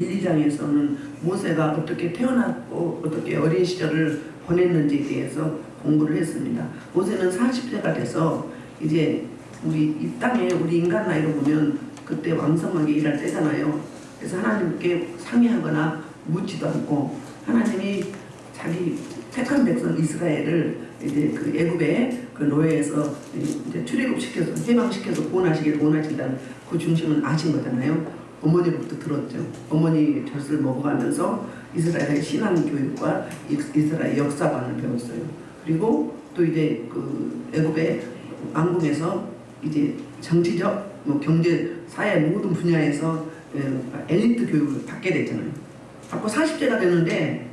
1~2장에서는 모세가 어떻게 태어났고 어떻게 어린 시절을 보냈는지에 대해서 공부를 했습니다. 모세는 40세가 돼서 이제 우리 이 땅에 우리 인간 나이로 보면 그때 왕성하게 일할 때잖아요. 그래서 하나님께 상의하거나 묻지도 않고 하나님이 자기 택한 백성 이스라엘을 이제 그 애굽의 그 노예에서 이제 출애굽시켜서 해방시켜서 구원하시길 원하신다는 그 중심은 아신 거잖아요. 어머니로부터 들었죠. 어머니 젖을 먹어가면서 이스라엘의 신앙 교육과 이스라엘 역사관을 배웠어요. 그리고 또 이제 그 애굽의 왕궁에서 이제 정치적, 경제, 사회 모든 분야에서 엘리트 교육을 받게 됐잖아요. 받고 40세가 되는데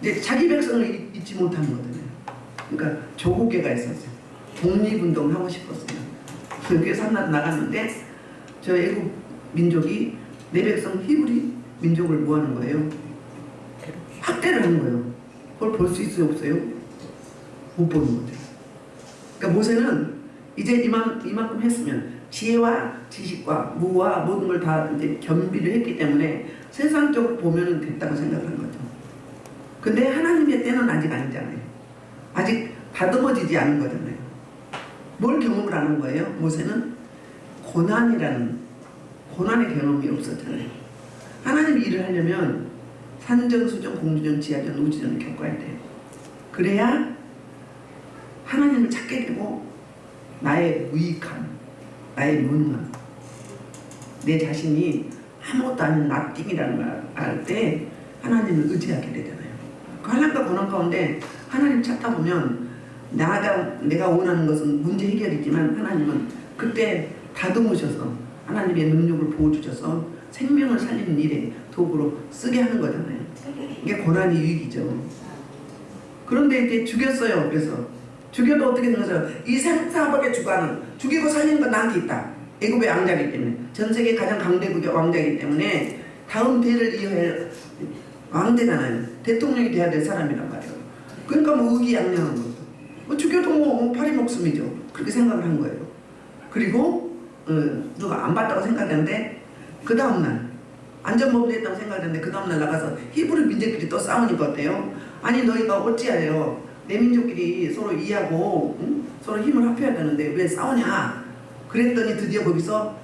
이제 자기 백성을 잊지 못하는 거거든요. 그러니까 조국계가 있었어요. 독립운동을 하고 싶었어요. 그래서 나갔는데 저 애굽 민족이 내 백성 히브리 민족을 뭐 하는 거예요? 학대를 하는 거예요. 그걸 볼 수 있어요, 없어요? 못 보는 거죠. 그러니까 모세는 이제 이만큼 했으면 지혜와 지식과 무와 모든 걸 다 이제 겸비를 했기 때문에 세상적으로 보면은 됐다고 생각을 한 거죠. 근데 하나님의 때는 아직 아니잖아요. 아직 다듬어지지 않은 거잖아요. 뭘 경험을 하는 거예요? 모세는 고난의 경험이 없었잖아요. 하나님 일을 하려면 산전, 수전, 공주전, 지하전, 우주전을 겪어야 돼요. 그래야 하나님을 찾게 되고 나의 무익함, 나의 무능함, 내 자신이 아무것도 아닌 나띵이라는 걸 알 때 하나님을 의지하게 되잖아요. 그 하나님과 고난 가운데 하나님 찾다 보면 내가 원하는 것은 문제 해결이지만 하나님은 그때 다듬으셔서 하나님의 능력을 부어주셔서 생명을 살리는 일에 도구로 쓰게 하는 거잖아요. 이게 고난이 유익이죠. 그런데 이제 죽였어요. 그래서 죽여도 어떻게 된 거죠? 이 생사밖에 주관은 죽이고 살리는 건 나한테 있다. 애굽의 왕자이기 때문에, 전 세계 가장 강대국의 왕자이기 때문에 다음 대를 이어할 왕제잖아요. 대통령이 돼야 될 사람이란 말이에요. 그러니까 뭐 의기양양한 거죠. 뭐 죽여도 뭐 파리 목숨이죠. 그렇게 생각을 한 거예요. 그리고 누가 안 봤다고 생각했는데 그 다음날 안전모비했다고 생각했는데 그 다음날 나가서 히브리 민족끼리 또 싸우니까 어때요? 아니 너희가 어찌하여 내 민족끼리 서로 이해하고 서로 힘을 합해야 되는데 왜 싸우냐? 그랬더니 드디어 거기서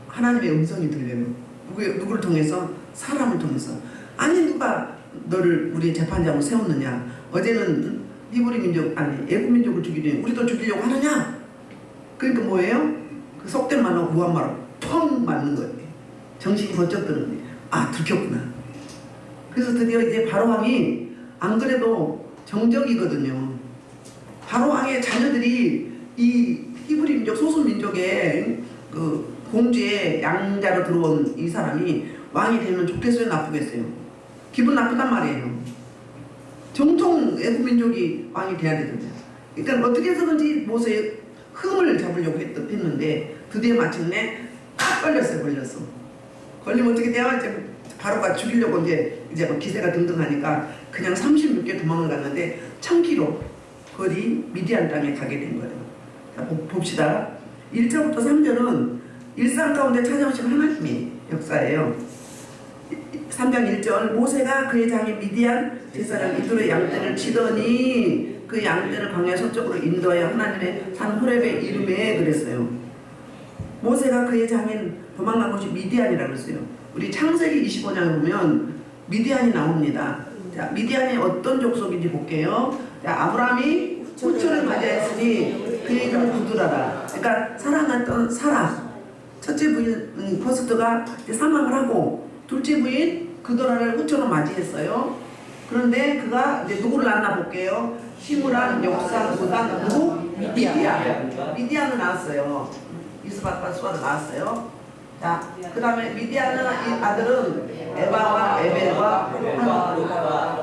하나님의 음성이 들려요. 누구를 통해서? 사람을 통해서. 아니 누가 너를 우리의 재판장으로 세웠느냐? 어제는 히브리 민족 아니 애굽 민족을 죽이더니 우리도 죽이려고 하느냐? 그러니까 뭐예요? 그 속된 말로 무한말로 펑 맞는 거예요. 정신이 번쩍 드는데 들켰구나. 그래서 드디어 이제 바로왕이 안 그래도 정적이거든요. 바로왕의 자녀들이 이 히브리 민족 소수 민족의 그 공주의 양자로 들어온 이 사람이 왕이 되면 좋겠어요, 나쁘겠어요? 기분 나쁘단 말이에요. 정통 애굽 민족이 왕이 돼야 되거든요. 그러니까 어떻게 해서든지 모세의 흠을 잡으려고 했는데 드디어 마침내 딱 걸렸어요. 걸리면 어떻게 돼요? 이제 바로가 죽이려고 이제 뭐 기세가 등등하니까 그냥 36개 도망을 갔는데 1000km 거리 미디안 땅에 가게 된 거예요. 자, 봅시다. 1절부터 3절은 일상 가운데 찾아오신 하나님의 역사예요. 3장 1절 모세가 그의 장인 미디안 제사장 이들의 양떼를 치더니 그 양떼를 광야 서쪽으로 인도하여 하나님의 산 호렙에 이름에 그랬어요. 모세가 그의 장인 도망간 곳이 미디안이라고 했어요. 우리 창세기 25장에 보면 미디안이 나옵니다. 자, 미디안이 어떤 족속인지 볼게요. 자, 아브라함이 후처를 맞이했으니 그의 이름은 구두라라. 그러니까 사랑했던 사라. 첫째 부인 퍼스트가 사망을 하고 둘째 부인 그도라를 후처로 맞이했어요. 그런데 그가 이제 누구를 낳나 볼게요. 시므란, 역상, 도단, 누구? 미디안을 낳았어요. 이스박과 수아를 낳았어요. 자, 그 다음에 미디안의 아들은 에바와 에벨과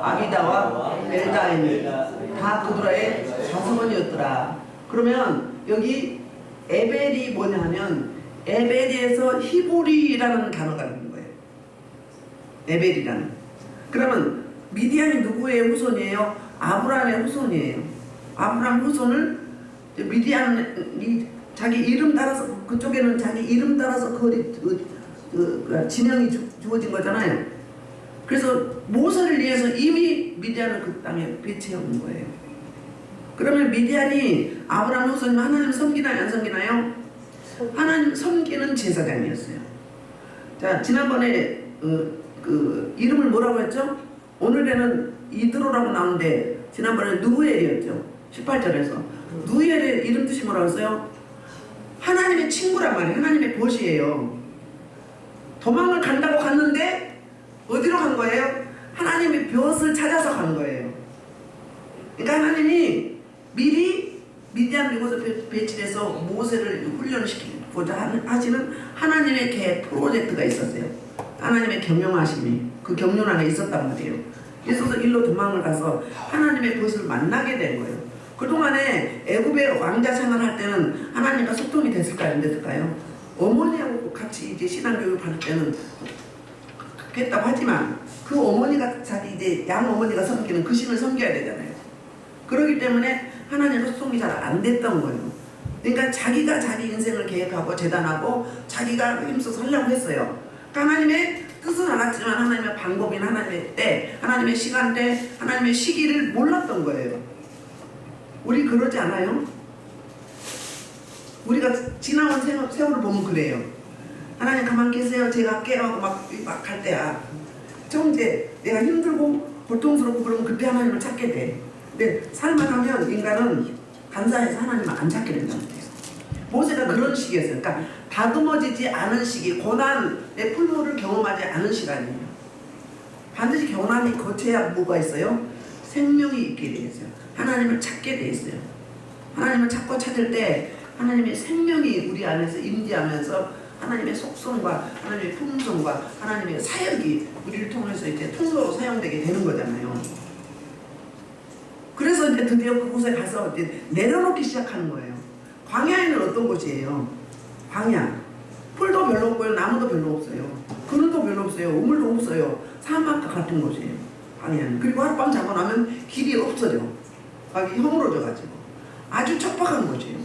아비다와 엘다인 다 그도라의 자손이었더라. 그러면 여기 에벨이 뭐냐 하면 에벨에서 히브리라는 단어가 있는 거예요. 에벨이라는. 그러면 미디안이 누구의 후손이에요? 아브라함의 후손이에요. 아브라함 후손을 미디안이 자기 이름 따라서 그쪽에는 자기 이름 따라서 진영이 주어진 거잖아요. 그래서 모세를 위해서 이미 미디안을 그 땅에 배치해 온 거예요. 그러면 미디안이 아브라함 후손님 하나님 섬기나요, 안 섬기나요? 하나님 섬기는 제사장이었어요. 자, 지난번에 그 이름을 뭐라고 했죠? 오늘에는 이드로라고 나오는데 지난번에 누엘이었죠. 18절에서 누엘의 이름 뜻이 뭐라고 했어요? 하나님의 친구란 말이에요. 하나님의 벗이에요. 도망을 간다고 갔는데 어디로 간 거예요? 하나님의 벗을 찾아서 간 거예요. 그러니까 하나님이 미리 미디안 이곳에 배치해서 모세를 훈련시키고자 하시는 하나님의 계획 프로젝트가 있었어요. 하나님의 경영하심이 그 경륜 안에 있었단 말이에요. 그래서 일로 도망을 가서 하나님의 벗을 만나게 된 거예요. 그동안에 애굽의 왕자 생활할 때는 하나님과 소통이 됐을까요? 안 됐을까요? 어머니하고 같이 이제 신앙교육을 받을 때는 그랬다고 하지만 그 어머니가 자기 이제 양 어머니가 섬기는 그 신을 섬겨야 되잖아요. 그렇기 때문에 하나님과 소통이 잘 안 됐던 거예요. 그러니까 자기가 자기 인생을 계획하고 재단하고 자기가 힘써서 하려고 했어요. 그러니까 하나님의 뜻은 알았지만 하나님의 방법이나 하나님의 때, 하나님의 시간대, 하나님의 시기를 몰랐던 거예요. 우리 그러지 않아요? 우리가 지나온 세월을 보면 그래요. 하나님 가만 계세요. 제가 할게요 하고 막 할 때야. 좀 이제 내가 힘들고 고통스럽고 그러면 그때 하나님을 찾게 돼. 근데 살만하면 인간은 간사해서 하나님을 안 찾게 된다는 거예요. 모세가 그런 시기였어요. 그러니까 다듬어지지 않은 시기, 고난의 풀물을 경험하지 않은 시간이에요. 반드시 고난이 거쳐야 뭐가 있어요? 생명이 있게 돼 있어요. 하나님을 찾게 돼 있어요. 하나님을 찾고 찾을 때 하나님의 생명이 우리 안에서 임재하면서 하나님의 속성과 하나님의 품성과 하나님의 사역이 우리를 통해서 이제 통로로 사용되게 되는 거잖아요. 그래서 이제 드디어 그곳에 가서 이제 내려놓기 시작하는 거예요. 광야에는 어떤 곳이에요? 광야. 풀도 별로 없고요. 나무도 별로 없어요. 그늘도 별로 없어요. 우물도 없어요. 사막과 같은 곳이에요. 광야는. 그리고 하룻밤 자고 나면 길이 없어져. 막 허물어져 가지고. 아주 척박한 곳이에요.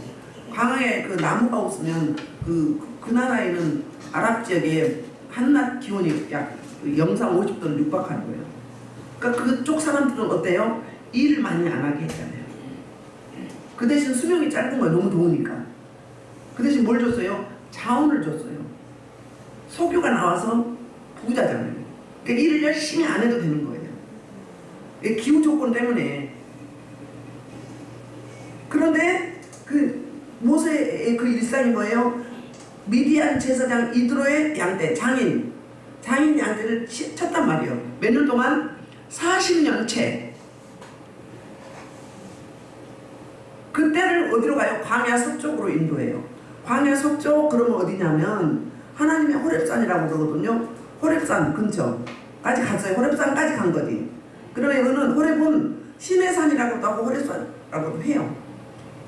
광야에 그 나무가 없으면 그 나라에는 아랍 지역에 한낮 기온이 약 영상 50도를 육박하는 거예요. 그러니까 그쪽 사람들은 어때요? 일을 많이 안 하게 했잖아요. 그 대신 수명이 짧은 거예요. 너무 더우니까. 그 대신 뭘 줬어요? 자원을 줬어요. 석유가 나와서 부자잖아요. 그러니까 일을 열심히 안 해도 되는 거예요. 기후 조건 때문에. 그런데 그 모세의 그 일상이 뭐예요? 미디안 제사장 이드로의 양떼, 장인 양떼를 쳤단 말이에요. 몇 년 동안? 40년째. 그때를 어디로 가요? 광야 서쪽으로 인도해요. 광야 서쪽 그러면 어디냐면 하나님의 호렙산이라고 그러거든요. 호렙산 근처까지 갔어요. 호렙산까지 간 거지. 그러면 이거는 호렙은 신의 산이라고도 하고 호렙산이라고도 해요.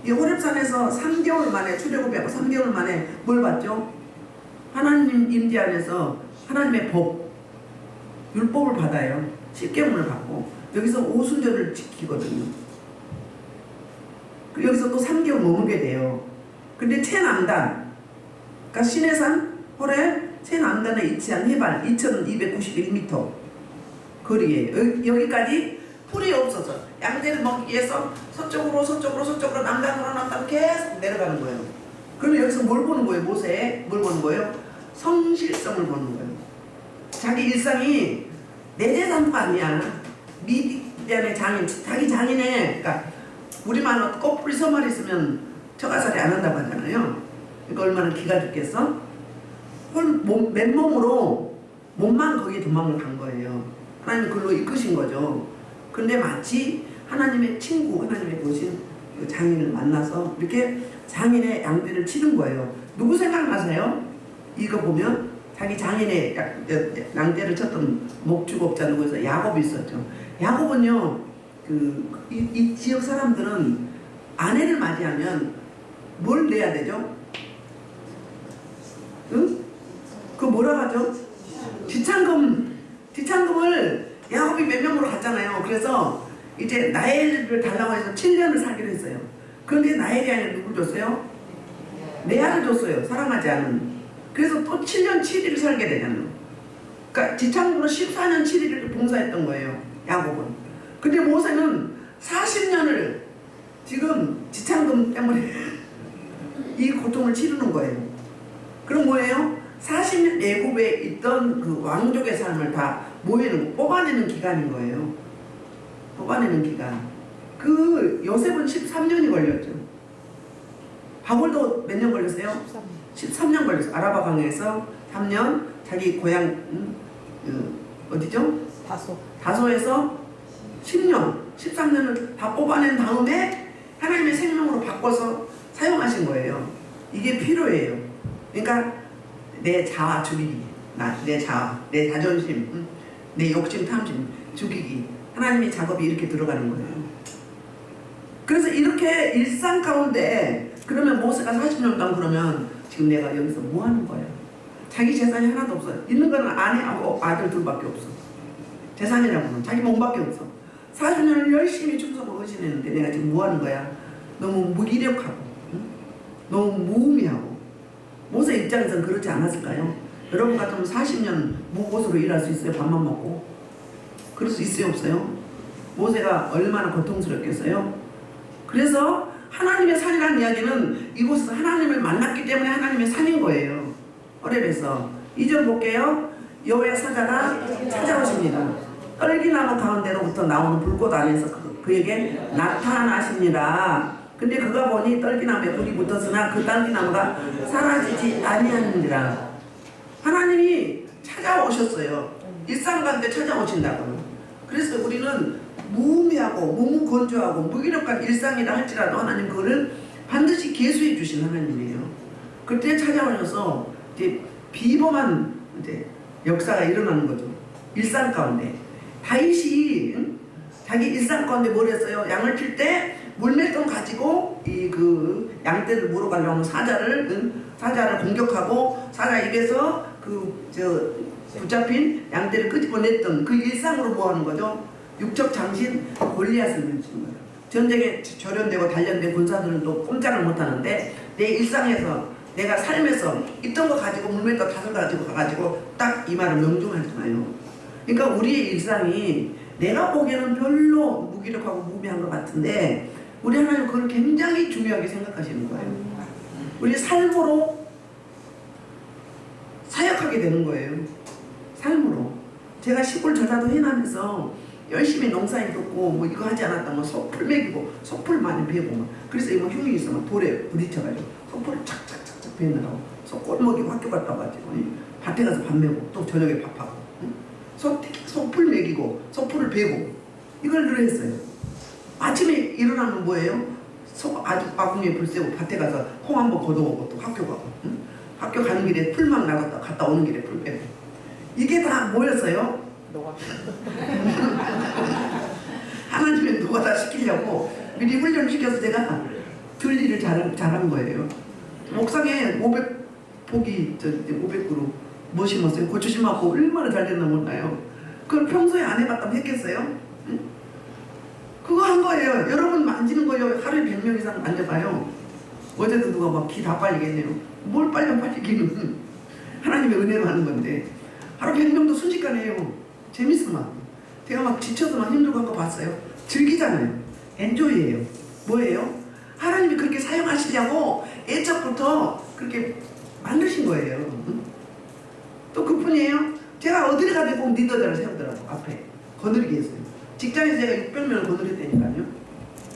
이 호렙산에서 3개월 만에 출애굽하고 3개월 만에 뭘 받죠? 하나님 임재 안에서 하나님의 법, 율법을 받아요. 십계명을 받고 여기서 오순절을 지키거든요. 여기서 또 3개월 머물게 돼요. 근데 최남단, 그러니까 시내산 호렙 최남단에 위치한 해발 2291m 거리에 여기까지 풀이 없어서 양떼를 먹기 위해서 서쪽으로 남단으로 계속 내려가는 거예요. 그러면 여기서 뭘 보는 거예요? 모세에 뭘 보는 거예요? 성실성을 보는 거예요. 자기 일상이 내 재산도 아니야. 미디안의 장인, 자기 장인의, 그러니까 우리말로 꼬풀이 서말이 있으면 처가살이 안 한다고 하잖아요. 그러니까 얼마나 기가 죽겠어? 맨몸으로 몸만 거기에 도망을 간 거예요. 하나님이 그걸로 이끄신 거죠. 근데 마치 하나님의 친구, 하나님의 보신 그 장인을 만나서 이렇게 장인의 양떼를 치는 거예요. 누구 생각나세요? 이거 보면 자기 장인의 양떼를 쳤던 목축업자 누구에서 야곱이 있었죠. 야곱은요, 이 지역 사람들은 아내를 맞이하면 뭘 내야 되죠? 응? 그 뭐라 하죠? 지창금을 야곱이 몇 명으로 갔잖아요. 그래서 이제 나엘을 달라고 해서 7년을 살기로 했어요. 그런데 나엘이 아니라 누굴 줬어요? 레아를 줬어요. 사랑하지 않은. 그래서 또 7년 7일을 살게 되잖아요. 그러니까 지창으로 14년 7일을 봉사했던 거예요. 야곱은. 근데 모세는 40년을 지금 지창금 때문에 이 고통을 치르는 거예요. 그럼 뭐예요? 40년 애굽에 있던 그 왕족의 삶을 다 모이는, 뽑아내는 기간인 거예요. 뽑아내는 기간. 그 요셉은 13년이 걸렸죠. 바울도 몇 년 걸렸어요? 13년 걸렸어요. 아라바 강에서 3년, 자기 고향 어디죠? 다소에서 10년, 13년을 다 뽑아낸 다음에 하나님의 생명으로 바꿔서 사용하신 거예요. 이게 필요해요. 그러니까 내 자아 죽이기, 내 자아, 내 자존심, 내 욕심, 탐심 죽이기. 하나님의 작업이 이렇게 들어가는 거예요. 그래서 이렇게 일상 가운데 그러면 모세가 40년 동안 그러면 지금 내가 여기서 뭐 하는 거야? 자기 재산이 하나도 없어요. 있는 거는 아내하고 아들 둘밖에 없어. 재산이라고는 자기 몸밖에 없어. 40년을 열심히 충성을 헌신했는데 내가 지금 뭐 하는 거야? 너무 무기력하고, 응? 너무 무의미하고. 모세 입장에서는 그렇지 않았을까요? 여러분 같으면 40년 무고수로 일할 수 있어요? 밥만 먹고? 그럴 수 있어요? 없어요? 모세가 얼마나 고통스럽겠어요? 그래서 하나님의 산이라는 이야기는 이곳에서 하나님을 만났기 때문에 하나님의 산인 거예요. 호렙에서 2절 볼게요. 여호와의 사자가 찾아오십니다. 떨기나무 가운데로부터 나오는 불꽃 안에서 그에게 나타나십니다. 근데 그가 보니 떨기나무에 불이 붙었으나 그 떨기나무가 사라지지 아니하느니라. 하나님이 찾아오셨어요. 일상 가운데 찾아오신다고요. 그래서 우리는 무의미하고 무무건조하고 무기력한 일상이라 할지라도 하나님 그거를 반드시 계수해 주신 하나님이에요. 그때 찾아오셔서 이제 비범한 이제 역사가 일어나는 거죠. 일상 가운데. 다윗이 자기 일상 가운데 뭘 했어요? 양을 칠 때 물맷돈 가지고 이 그 양떼를 물어 가려는 사자를 공격하고 사자 입에서 붙잡힌 양떼를 끄집어냈던 그 일상으로 뭐 하는 거죠? 육적 장신 골리앗을 멸치는 거예요. 전쟁에 조련되고 단련된 군사들은 또 꼼짝을 못하는데 내 일상에서 내가 삶에서 있던 거 가지고 물맷돈 5 가지고 가가지고 딱 이 말을 명중하잖아요. 그러니까 우리의 일상이 내가 보기에는 별로 무기력하고 무미한 것 같은데 우리 하나님은 그걸 굉장히 중요하게 생각하시는 거예요. 우리 삶으로 사역하게 되는 거예요. 삶으로. 제가 시골 전라도 해남에서 열심히 농사일 돕고 뭐 이거 하지 않았다 뭐 소풀 먹이고 소풀 많이 베고 막 그래서 이거 흉이 있으면 돌에 부딪혀가지고 소풀을 착착착착 베느라고 소골 먹이고 학교 갔다 와가지고 밭에 가서 밥 메고 또 저녁에 밥하고 소풀 먹이고 소풀을 베고 이걸 늘 했어요. 아침에 일어나면 뭐예요? 아주 아궁이에 불 쐬고 밭에 가서 콩 한번 걷어오고 또 학교 가고 학교 가는 길에 풀막 나갔다 갔다 오는 길에 풀 빼고 이게 다 뭐였어요? 하나님의 노가다 시키려고 미리 훈련시켜서 제가 들리를 잘한 거예요. 옥상에 500포기 500그루 뭐 심었어요? 고추 심었고 얼마나 잘 됐나 몰라요. 그걸 평소에 안 해봤다면 했겠어요? 응? 그거 한 거예요. 여러분 만지는 거예요. 하루에 100명 이상 만져봐요. 어제도 누가 막 기 다 빨리겠네요. 뭘 빨리면 빨리기는 하나님의 은혜로 하는 건데 하루 100명도 순식간에 해요. 재밌어 막. 제가 막 지쳐서 막 힘들고 한 거 봤어요. 즐기잖아요. 엔조이예요. 뭐예요? 하나님이 그렇게 사용하시려고 애적부터 그렇게 만드신 거예요. 응? 또 그뿐이에요. 제가 어디를 가도 꼭 리더자를 세우더라고. 앞에 거느리게 했어요. 직장에서 제가 600명을 거느렸다니까요.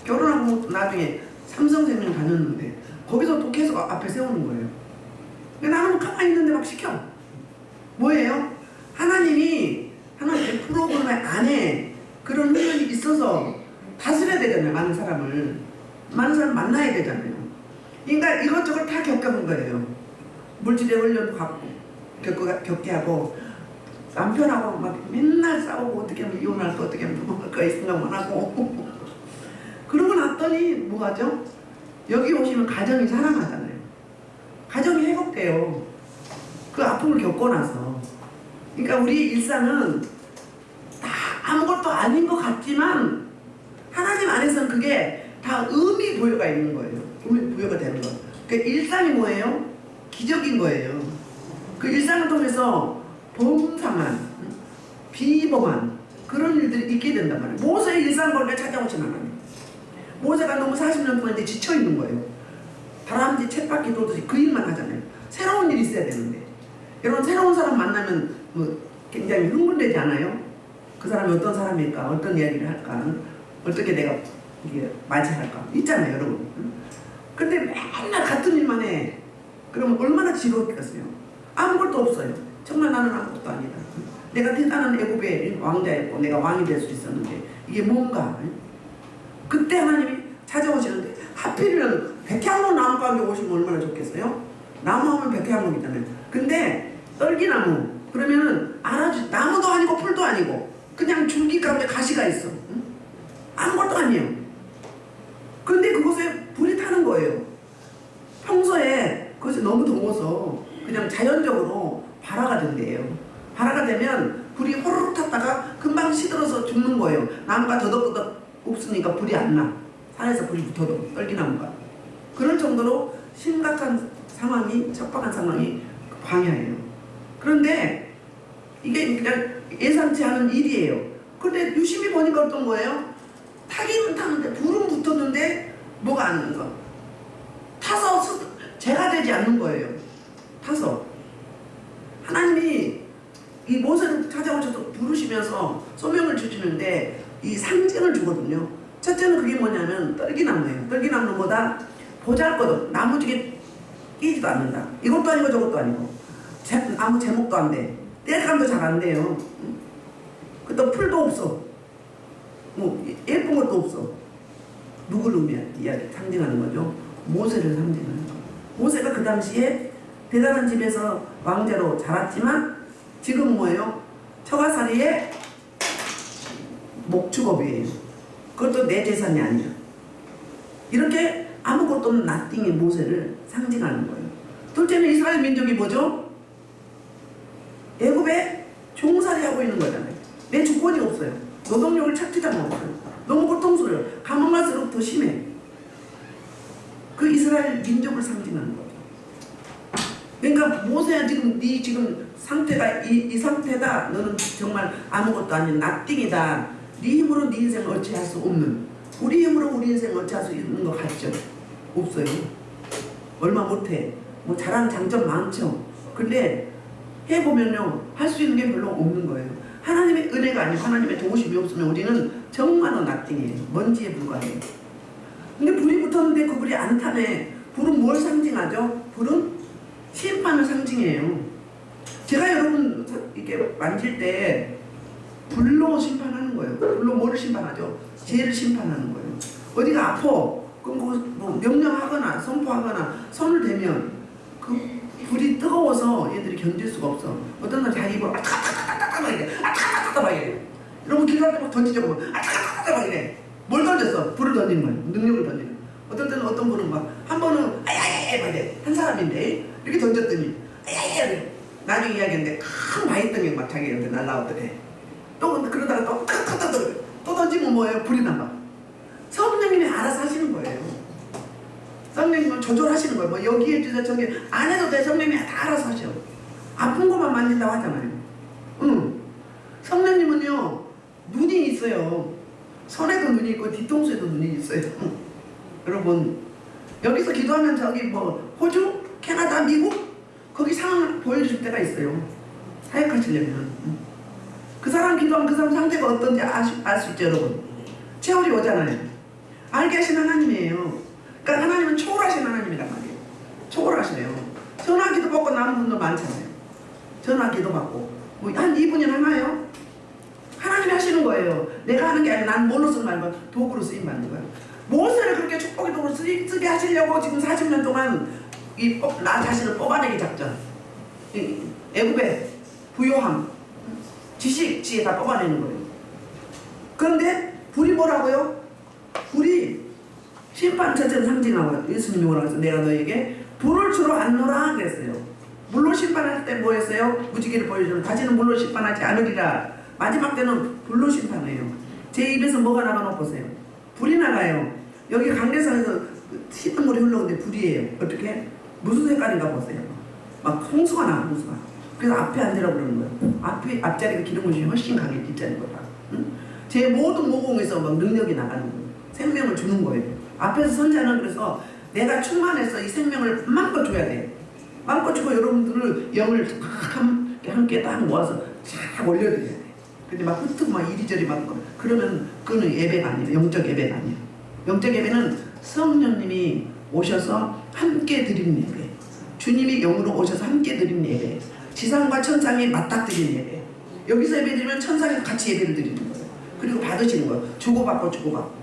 결혼하고 나중에 삼성생명 다녔는데 거기서 또 계속 앞에 세우는 거예요. 나는 가만히 있는데 막 시켜. 뭐예요? 하나님이 하나님의 프로그램 안에 그런 훈련이 있어서 다스려야 되잖아요. 많은 사람을 만나야 되잖아요. 그러니까 이것저것 다 겪어본 거예요. 물질의 훈련도 겪게 하고 남편하고 막 맨날 싸우고 어떻게 하면 이혼할까 어떻게 하면 도망갈까 이 생각만 하고 그러고 났더니 뭐 하죠? 여기 오시면 가정이 살아나잖아요. 가정이 회복돼요. 그 아픔을 겪고 나서. 그러니까 우리의 일상은 다 아무것도 아닌 것 같지만 하나님 안에서는 그게 다 의미 부여가 있는 거예요. 의미 부여가 되는 거. 그러니까 일상이 뭐예요? 기적인 거예요. 그 일상을 통해서 범상한, 비범한 그런 일들이 있게 된단 말이에요. 모세의 일상 가운데 찾아오신 하나님. 모세가 너무 40년 동안 이제 지쳐있는 거예요. 다람쥐 쳇바퀴 돌듯이 그 일만 하잖아요. 새로운 일이 있어야 되는데. 여러분, 새로운 사람 만나면 뭐 굉장히 흥분되지 않아요? 그 사람이 어떤 사람일까? 어떤 이야기를 할까? 어떻게 내가 이게 맞이할까? 있잖아요, 여러분. 근데 맨날 같은 일만 해. 그러면 얼마나 지루했겠어요? 아무것도 없어요. 정말 나는 아무것도 아니다. 내가 대단한 애굽의 왕자였고 내가 왕이 될 수 있었는데 이게 뭔가? 그때 하나님이 찾아오시는데 하필이면 백향목 나무 가운데 오시면 얼마나 좋겠어요? 나무 하면 백향목이잖아요. 근데 떨기나무 그러면은 나무도 아니고 풀도 아니고 그냥 줄기 가운데 가시가 있어. 응? 아무것도 아니에요. 근데 그곳에 불이 타는 거예요. 평소에 그것이 너무 더워서 그냥 자연적으로 발화가 된대요. 발화가 되면 불이 호로록 탔다가 금방 시들어서 죽는 거예요. 나무가 더덕더덕 없으니까 불이 안 나. 산에서 불이 붙어도 떨기나무가. 그럴 정도로 심각한 상황이, 척박한 상황이 광야예요. 그런데 이게 그냥 예상치 않은 일이에요. 그런데 유심히 보니까 어떤 거예요? 타기는 타는데 불은 붙었는데 뭐가 안 하는 거. 타서 재가 되지 않는 거예요. 타서 하나님이 이 모세를 찾아오셔서 부르시면서 소명을 주시는데 이 상징을 주거든요. 첫째는 그게 뭐냐면 떨기나무예요. 떨기나무는 뭐다? 보잘것없 나무지게 끼지도 않는다. 이것도 아니고 저것도 아니고 나무 제목도 안 돼. 땔감도 잘 안 돼요. 또 풀도 없어. 뭐 예쁜 것도 없어. 누구를 상징하는 거죠? 모세를 상징하는 거. 모세가 그 당시에 대단한 집에서 왕자로 자랐지만 지금 뭐예요? 처가살이의 목축업이에요. 그것도 내 재산이 아니야. 이렇게 아무것도 없는 나띵의 모세를 상징하는 거예요. 둘째는 이스라엘 민족이 뭐죠? 애굽에 종살이 하고 있는 거잖아요. 내 주권이 없어요. 노동력을 찾지도 못해요. 너무 고통스러워요. 가만 갈수록 더 심해. 그 이스라엘 민족을 상징하는 거죠. 그러니까 모세야 지금 네 지금 상태가 이 상태다. 너는 정말 아무것도 아닌 나띵이다. 네 힘으로 네 인생을 어찌할 수 없는. 우리 힘으로 우리 인생을 어찌할 수 있는 것 같죠? 없어요. 얼마 못해. 뭐 잘하는 장점 많죠. 근데 해보면요 할 수 있는 게 별로 없는 거예요. 하나님의 은혜가 아니고 하나님의 도우심이 없으면 우리는 정말로 나띵해요. 먼지에 불과해요. 근데 불이 붙었는데 그 불이 안 타네. 불은 뭘 상징하죠? 불은 심판을 상징해요. 제가 여러분 이렇게 만질 때 불로 심판하는 거예요. 불로 뭐를 심판하죠? 죄를 심판하는 거예요. 어디가 아파. 그럼 뭐 명령하거나 선포하거나 손을 대면 그 불이 뜨거워서 얘들이 견딜 수가 없어. 어떤 날 자기 입으로 아타타타타타 막 이래. 아타타타타 막 이래. 여러분 길갈 때 막 던지자고 막 아타타타타 막 이래. 뭘 던졌어? 불을 던지는 거예요. 능력을 던지는 거예요. 어떤 때는 어떤 분은 막 한 번은 아야야야 막 이래. 한 사람인데 이렇게 던졌더니 아야야야 그래. 나중에 이야기했는데 큰 마이등이 막 자기한테 날라오더래. 또 그러다가 또 던지면 뭐예요? 불이 나가. 성령님이 알아서 하시는 거예요. 성령님은 조절하시는 거예요. 뭐 여기 해주세요 저기 안 해도 돼. 성령님이 다 알아서 하셔. 아픈 것만 만진다고 하잖아요. 성령님은요 눈이 있어요. 손에도 눈이 있고 뒤통수에도 눈이 있어요. 여러분 여기서 기도하면 저기 뭐 호주, 캐나다, 미국 거기 상황을 보여줄 때가 있어요. 사역하시려면 그 사람 기도하면 그 사람 상태가 어떤지 알 수 있죠. 여러분 세월이 오잖아요. 알게 하신 하나님이에요. 그러니까 하나님은 초월하신 하나님이란 말이에요. 초월하시네요. 전화 기도 받고 나는 분도 많잖아요. 전화 기도 받고 뭐 한 2분이나 하나요? 하나님이 하시는 거예요. 내가 하는 게 아니라 난 뭘로 쓰는 말고 도구로 쓰임 받는 거예요. 모세를 그렇게 축복의 도구로 쓰게 하시려고 지금 40년 동안 나 자신을 뽑아내기 작전. 애굽의 부요함, 지식, 지혜 다 뽑아내는 거예요. 그런데 불이 뭐라고요? 불이 심판 첫째는 상징하고 예수님이 뭐라고 했어요? 내가 너에게 불을 주로 안노라 그랬어요. 물로 심판할 때 뭐 했어요? 무지개를 보여주면 다시는 물로 심판하지 않으리라. 마지막 때는 불로 심판해요. 제 입에서 뭐가 나가나 보세요. 불이 나가요. 여기 강대상에서 씻은 물이 흘러오는데 불이에요. 어떻게? 무슨 색깔인가 보세요. 막 홍수가 나, 홍수가. 그래서 앞에 앉으라고 그러는 거예요. 앞자리가 기름을 주면 훨씬 강해, 뒷자리보다. 응? 제 모든 모공에서 막 능력이 나가는 거예요. 생명을 주는 거예요. 앞에서 선자는 그래서 내가 충만해서 이 생명을 마음껏 줘야 돼. 마음껏 주고 여러분들을 영을 함께 딱 모아서 쫙 올려드려야 돼. 근데 막 흩고 막 이리저리 막 그러면 그거는 예배가 아니에요. 영적 예배가 아니에요. 영적 예배는 성령님이 오셔서 함께 드리는 예배. 주님이 영으로 오셔서 함께 드리는 예배. 지상과 천상이 맞닥뜨리는 예배. 여기서 예배 드리면 천상에서 같이 예배를 드리는 거예요. 그리고 받으시는 거예요. 주고받고 주고받고.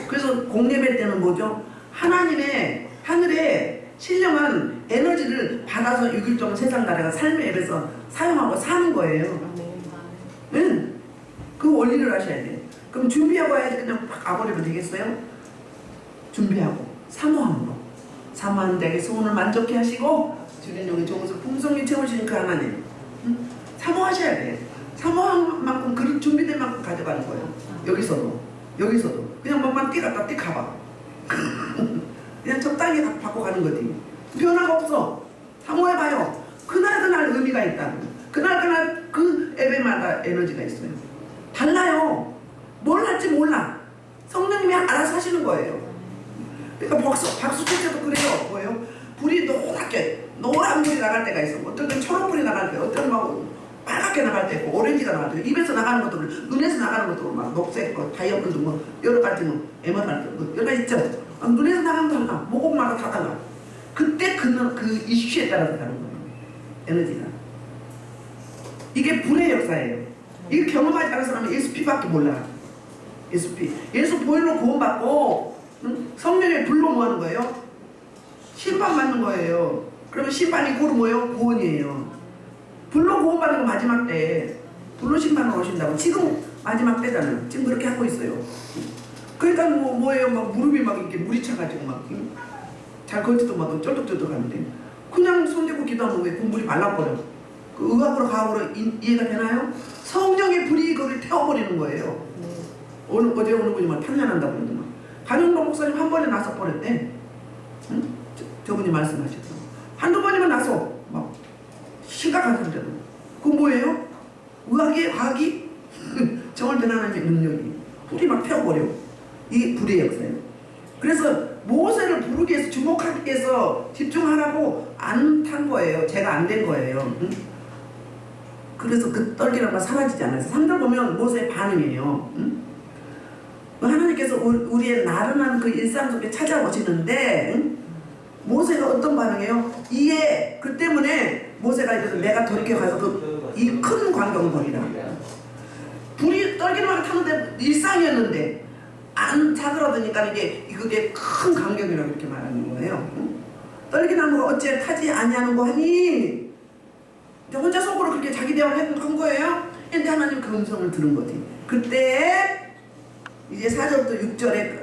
그래서 공예배 때는 뭐죠? 하나님의 하늘에 신령한 에너지를 받아서 6일 동안 세상 나라가 삶의 앱에서 사용하고 사는 거예요. 응. 그 원리를 하셔야 돼요. 그럼 준비하고 해야지 그냥 팍 가버리면 되겠어요? 준비하고 사모함으로 사모하는 자에게 소원을 만족해 하시고 주님 여기 좋은 풍성히 채우시는 그 하나님. 응? 사모하셔야 돼. 사모한 만큼 그릇 준비된 만큼 가져가는 거예요. 여기서도 그냥 뭐만 띠갔다 띠 가봐. 그냥 적당히 받고 가는 거지. 변화가 없어. 사모해봐요. 그날 의미가 있다. 그날 그 예배마다 에너지가 있어요. 달라요. 뭘 할지 몰라. 성령님이 알아서 하시는 거예요. 그러니까 박수 칠 때도 그래요. 뭐예요? 불이 노란 불이 나갈 때가 있어. 어떤 건 초록불이 나갈 때, 어떤 건 빨갛게 나갈 때 있고, 오렌지가 나갈 때 있고, 입에서 나가는 것도 눈에서 나가는 것도 막 녹색, 다이아몬드 뭐 여러 가지 뭐 에메랄드 뭐 여러 가지 있죠. 눈에서 나가는 거 달라. 모공마다 다 달라. 그때 그 이슈에 따라서 다른 거예요. 에너지가. 이게 불의 역사예요. 이거 경험하지 않은 사람은 예수 피밖에 몰라. 예수 피. 예수 보혈로 구원받고 성령의 불로 뭐 하는 거예요? 심판 받는 거예요. 그러면 심판이 고로 뭐예요? 구원이에요. 불로 구원받는 거 마지막 때. 불로 심판을 오신다고. 지금 마지막 때잖아요. 지금 그렇게 하고 있어요. 그러니까 뭐예요? 막 무릎이 막 이렇게 물이 차가지고 막 잘 걷지도 막 쩔뚝쩔뚝 하는데 그냥 손대고 기도하면 왜 물이 말라버려? 그 의학으로 과학으로 이해가 되나요? 성령의 불이 그걸 태워버리는 거예요. 어제 어느 분이 막 탄련한다고 그러더만. 강영록 목사님 한 번에 나서 버렸대. 응? 저분이 말씀하셨죠. 한두 번이면 나서 막 심각한 상태로. 그건 뭐예요? 과학이 정월된 하나님의 능력이 불이 막 태워버려. 이게 불의 역사예요. 그래서 모세를 부르기 위해서 주목하기 위해서 집중하라고 안 탄 거예요. 제가 안 된 거예요. 응? 그래서 그 떨기라가 사라지지 않아요. 3절 보면 모세의 반응이에요. 응? 하나님께서 우리의 나른한 그 일상 속에 찾아오시는데 응? 모세가 어떤 반응이에요? 이에 그 때문에 모세가 이래서 내가 돌이켜 가서 이 큰 광경을 보리라. 불이 떨기만 타는데 일상이었는데 안 자그러드니까 그게 큰 광경이라고 이렇게 말하는 거예요. 응? 떨기나무가 어째 타지 아니하는고 하니 혼자 속으로 그렇게 자기 대화를 한 거예요. 근데 하나님 그 음성을 들은 거지. 그때 이제 4절부터 6절에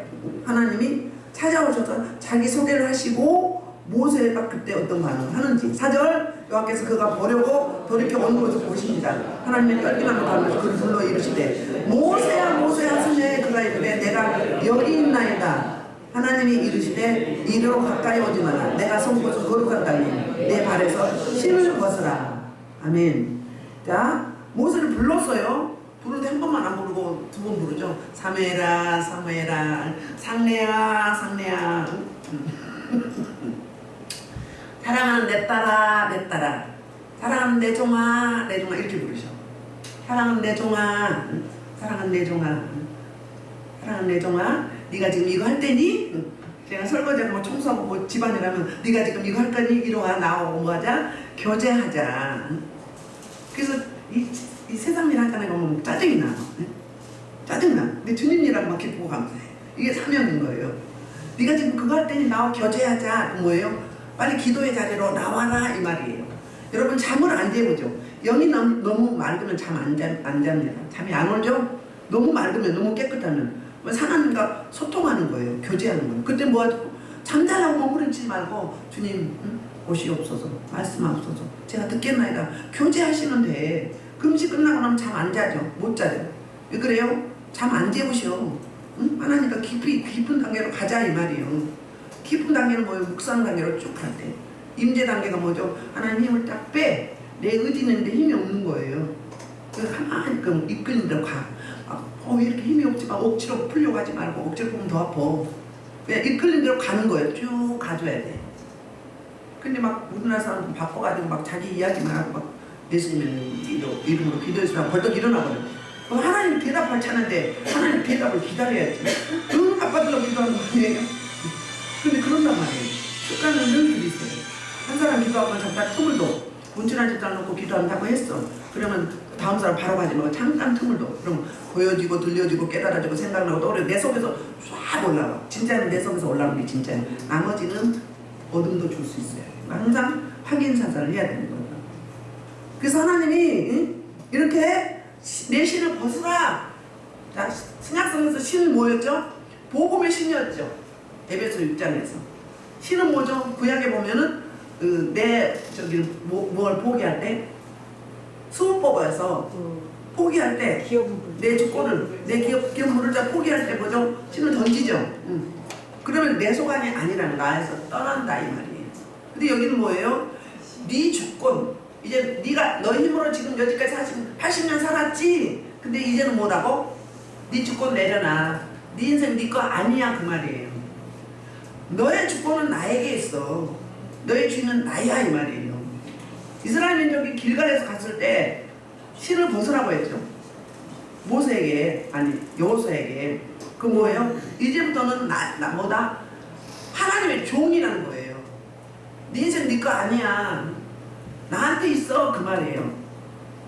하나님이 찾아오셔서 자기 소개를 하시고 모세가 그때 어떤 반응을 하는지 4절 여호와께서 그가 보려고 돌이켜 온 것을 보십니다. 하나님의 떨기나무 가운데서 그를 불러 이르시되 모세야 모세야 하시네. 그가 이르되 내가 여기 있나이다. 하나님이 이르시되 이리로 가까이 오지 마라. 내가 손고서 거룩한 땅에 내 발에서 신을 벗으라. 아멘. 자, 모세를 불렀어요. 부르는데 한 번만 안 부르고 두 번 부르죠. 사무엘아 사무엘아 상내야 상내야 사랑하는 내 딸아 내 딸아 사랑하는 내 종아 내 종아 이렇게 부르셔. 사랑하는 내 종아 사랑하는 내 종아 사랑하는 내 종아 네가 지금 이거 할 때니? 제가 설거지하고 뭐 청소하고 뭐 집안일하면 네가 지금 이거 할 거니? 이리 와 나오고 뭐 하자? 교제하자. 그래서 이 세상 일 하다가 보면 짜증이 나. 짜증나. 근데 주님 일하고 막 기쁘고 감사해. 이게 사명인 거예요. 네가 지금 그거 할 때니 나와 교제하자. 뭐예요? 빨리 기도의 자리로 나와라 이 말이에요. 여러분 잠을 안 재우죠. 영이 너무 맑으면 잠 안 잡니다. 잠이 안 오죠? 너무 맑으면 너무 깨끗하면 하나님과 소통하는 거예요. 교제하는 거예요. 그때 뭐 하죠? 잠자라고 머무르지 말고 주님 오시옵소서 말씀하옵소서 제가 듣겠나이다. 교제하시는데 금식 끝나고 나면 잠 안 자죠. 못 자죠. 왜 그래요? 잠 안 재우셔. 응? 하나님과 깊은 단계로 가자 이 말이에요. 깊은 단계는 뭐예요? 묵상 단계로 쭉 갈 때. 임재 단계가 뭐죠? 하나님 힘을 딱 빼. 내 의지는 있는데 힘이 없는 거예요. 그래서 가만히 이끌린 대로 가. 왜 이렇게 힘이 없지? 막 억지로 풀려고 하지 말고 억지로 보면 더 아파. 그냥 이끌린 대로 가는 거예요. 쭉 가줘야 돼. 근데 막 우리나라 사람들 바빠가지고 막 자기 이야기만 하고 막 예수님 이름으로 기도해서 벌떡 일어나거든. 하나님 대답할 차는데 하나님 대답을 기다려야지. 아빠들로 기도하는 거 아니에요? 근데 그런단 말이에요. 습관은 늘 들이세요. 한 사람 기도하면 잠깐 틈을 둬. 운전하지도 않고 기도한다고 했어. 그러면 다음 사람 바로 가지 말고 잠깐 틈을 둬. 그럼 보여지고 들려지고 깨달아지고 생각나고 또 내 속에서 쫙 올라와. 진짜는 내 속에서 올라오는 게 진짜예요. 나머지는 어둠도 줄 수 있어요. 항상 확인 사살을 해야 되는 거예요. 그래서 하나님이 이렇게 내 신을 벗으라. 자, 신약성에서 신은 뭐였죠? 복음의 신이었죠. 에베소 6장에서 신은 뭐죠? 구약에 보면은 뭘 포기할 때 수호법에서 포기할 때 내 주권을 내 기업물을 다 포기할 때 뭐죠? 신을 던지죠. 그러면 내 소관이 아니라는 나에서 떠난다 이 말이에요. 근데 여기는 뭐예요? 네 주권. 이제 네가 너 힘으로 지금 여기까지 80년 살았지. 근데 이제는 뭐라고? 네 주권 내려놔. 네 인생 네 거 아니야 그 말이에요. 너의 주권은 나에게 있어. 너의 주인은 나야 이 말이에요. 이스라엘 민족이 길갈에서 갔을 때 신을 벗으라고 했죠. 모세에게 아니 여호수아에게. 그 뭐예요? 이제부터는 나 뭐다? 하나님의 종이라는 거예요. 네 인생 네 거 아니야. 나한테 있어 그 말이에요.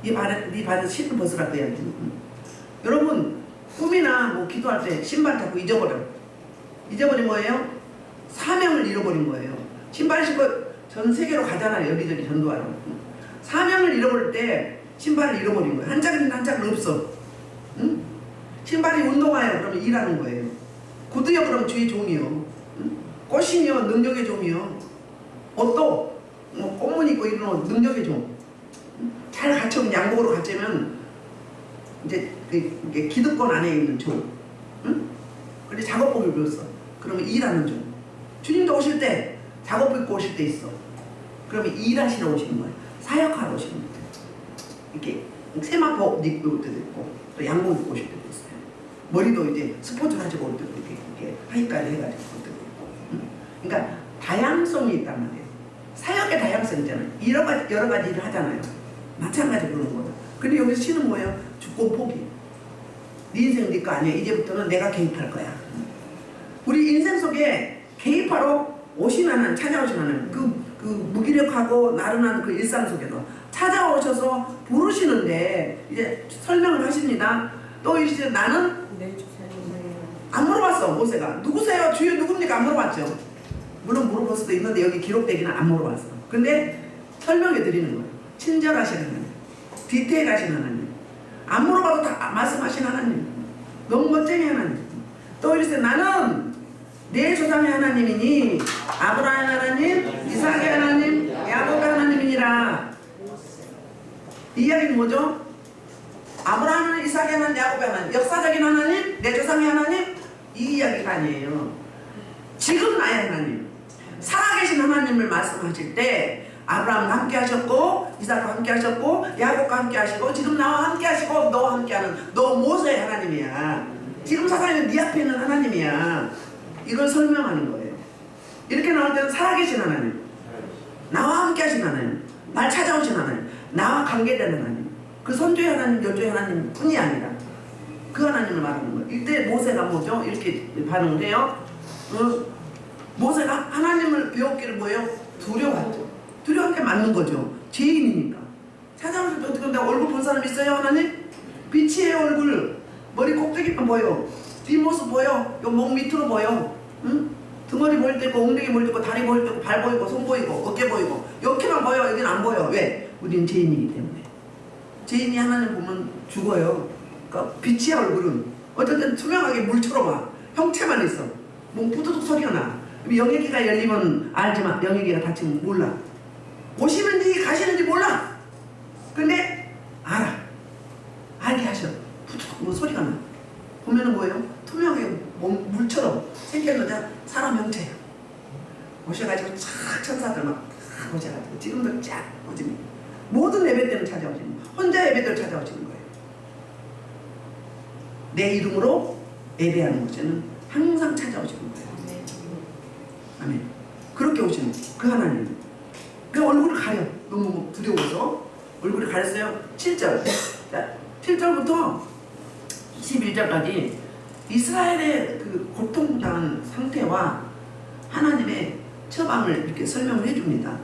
네 발에서 신을 벗으라고 해야지. 여러분 꿈이나 뭐 기도할 때 신발 잡고 잊어버린 뭐예요? 사명을 잃어버린 거예요. 신발 신고 전 세계로 가잖아요. 여기저기 전도하러. 사명을 잃어버릴 때 신발을 잃어버린 거예요. 한 짝은 한 짝은 없어. 응? 신발이 운동화예요. 그러면 일하는 거예요. 구두요 그러면 주의 종이요. 응? 꽃이요 능력의 종이요. 옷도 뭐 꽃무늬 있고 이런 능력의 종. 응? 잘 갖춰면 양복으로 갖추면 이제 이게 기득권 안에 있는 종. 응? 근데 작업복을 배웠어. 그러면 일하는 종. 주님도 오실 때 작업 입고 오실 때 있어. 그러면 일하시러 오시는 거예요. 사역하러 오시는 거예요. 이렇게 세마포 입고 올 때도 있고 또 양복 입고 오실 때도 있어요. 머리도 이제 스포츠를 하시고 올 때도 이렇게 하이까지 해가지고 올 때도 있고. 그러니까 다양성이 있단 말이에요. 사역의 다양성 있잖아요. 여러 가지 일을 하잖아요. 마찬가지로 그런 거죠. 근데 여기서 신은 뭐예요? 주권 포기. 네 인생 네 거 아니야. 이제부터는 내가 개입할 거야. 우리 인생 속에 개입하러 찾아오신 하나님, 그 무기력하고 나른한 그 일상 속에서 찾아오셔서 부르시는데 이제 설명을 하십니다. 또 이제 나는 안 물어봤어. 모세가 누구세요? 주여 누굽니까? 안 물어봤죠. 물론 물어볼 수도 있는데 여기 기록되기는 안 물어봤어. 근데 설명해 드리는 거예요. 친절하신 하나님, 디테일하신 하나님, 안 물어봐도 다 말씀하신 하나님, 너무 멋쟁이 하나님. 또 이제 나는 내 조상의 하나님이니 아브라함의 하나님, 이삭의 하나님, 야곱의 하나님이니라. 이 이야기는 뭐죠? 아브라함은 이삭의 하나님, 야곱의 하나님, 역사적인 하나님, 내 조상의 하나님, 이 이야기가 아니에요. 지금 나의 하나님, 살아계신 하나님을 말씀하실 때 아브라함과 함께 하셨고 이삭과 함께 하셨고 야곱과 함께 하시고 지금 나와 함께 하시고 너와 함께 하는 너 모세의 하나님이야. 지금 살아있는 네 앞에 있는 하나님이야. 이걸 설명하는 거예요. 이렇게 나올 때는 살아계신 하나님, 나와 함께 하신 하나님, 날 찾아오신 하나님, 나와 관계되는 하나님, 그 선조의 하나님, 여조의 하나님 뿐이 아니라 그 하나님을 말하는 거예요. 이때 모세가 뭐죠? 이렇게 반응을 해요. 모세가 하나님을 배웠기를 뭐예요? 두려워하죠. 두려운 게 맞는 거죠. 죄인이니까. 찾아오실 때 어떻게 내가 얼굴 본 사람 있어요? 하나님? 빛이에요 얼굴. 머리 꼭대기만 보여. 뒷모습 보여. 요 목 밑으로 보여. 응? 등허리 보일 때 있고 엉덩이 보일 때 있고 다리 보일 때 있고 발 보이고 손 보이고 어깨 보이고 이렇게만 보여. 여기는 안 보여. 왜? 우리는 죄인이기 때문에. 죄인이 하나님 보면 죽어요. 그러니까 빛이야 얼굴은. 어떨 땐 투명하게 물처럼 와. 형체만 있어. 몸 부두둑 소리가 나. 영역기가 열리면 알지만 영역기가 닫히면 몰라. 오시는지 가시는지 몰라. 근데 알아. 알게 하셔. 부두둑 뭐 소리가 나. 보면은 뭐예요? 투명하게 물처럼 생겼는데 사람 형체야. 오셔가지고 착 천사들 막 오셔가지고 지금도 쫙 오지. 모든 예배 때는 찾아오시는 거예요. 혼자 예배 때는 찾아오시는 거예요. 내 이름으로 예배하는 곳에는 항상 찾아오시는 거예요. 아멘. 그렇게 오시는 그 하나님. 그 얼굴을 가려. 너무 두려워서 얼굴을 가렸어요. 7절. 자, 7절부터 11절까지 이스라엘의 그 고통당한 상태와 하나님의 처방을 이렇게 설명을 해줍니다.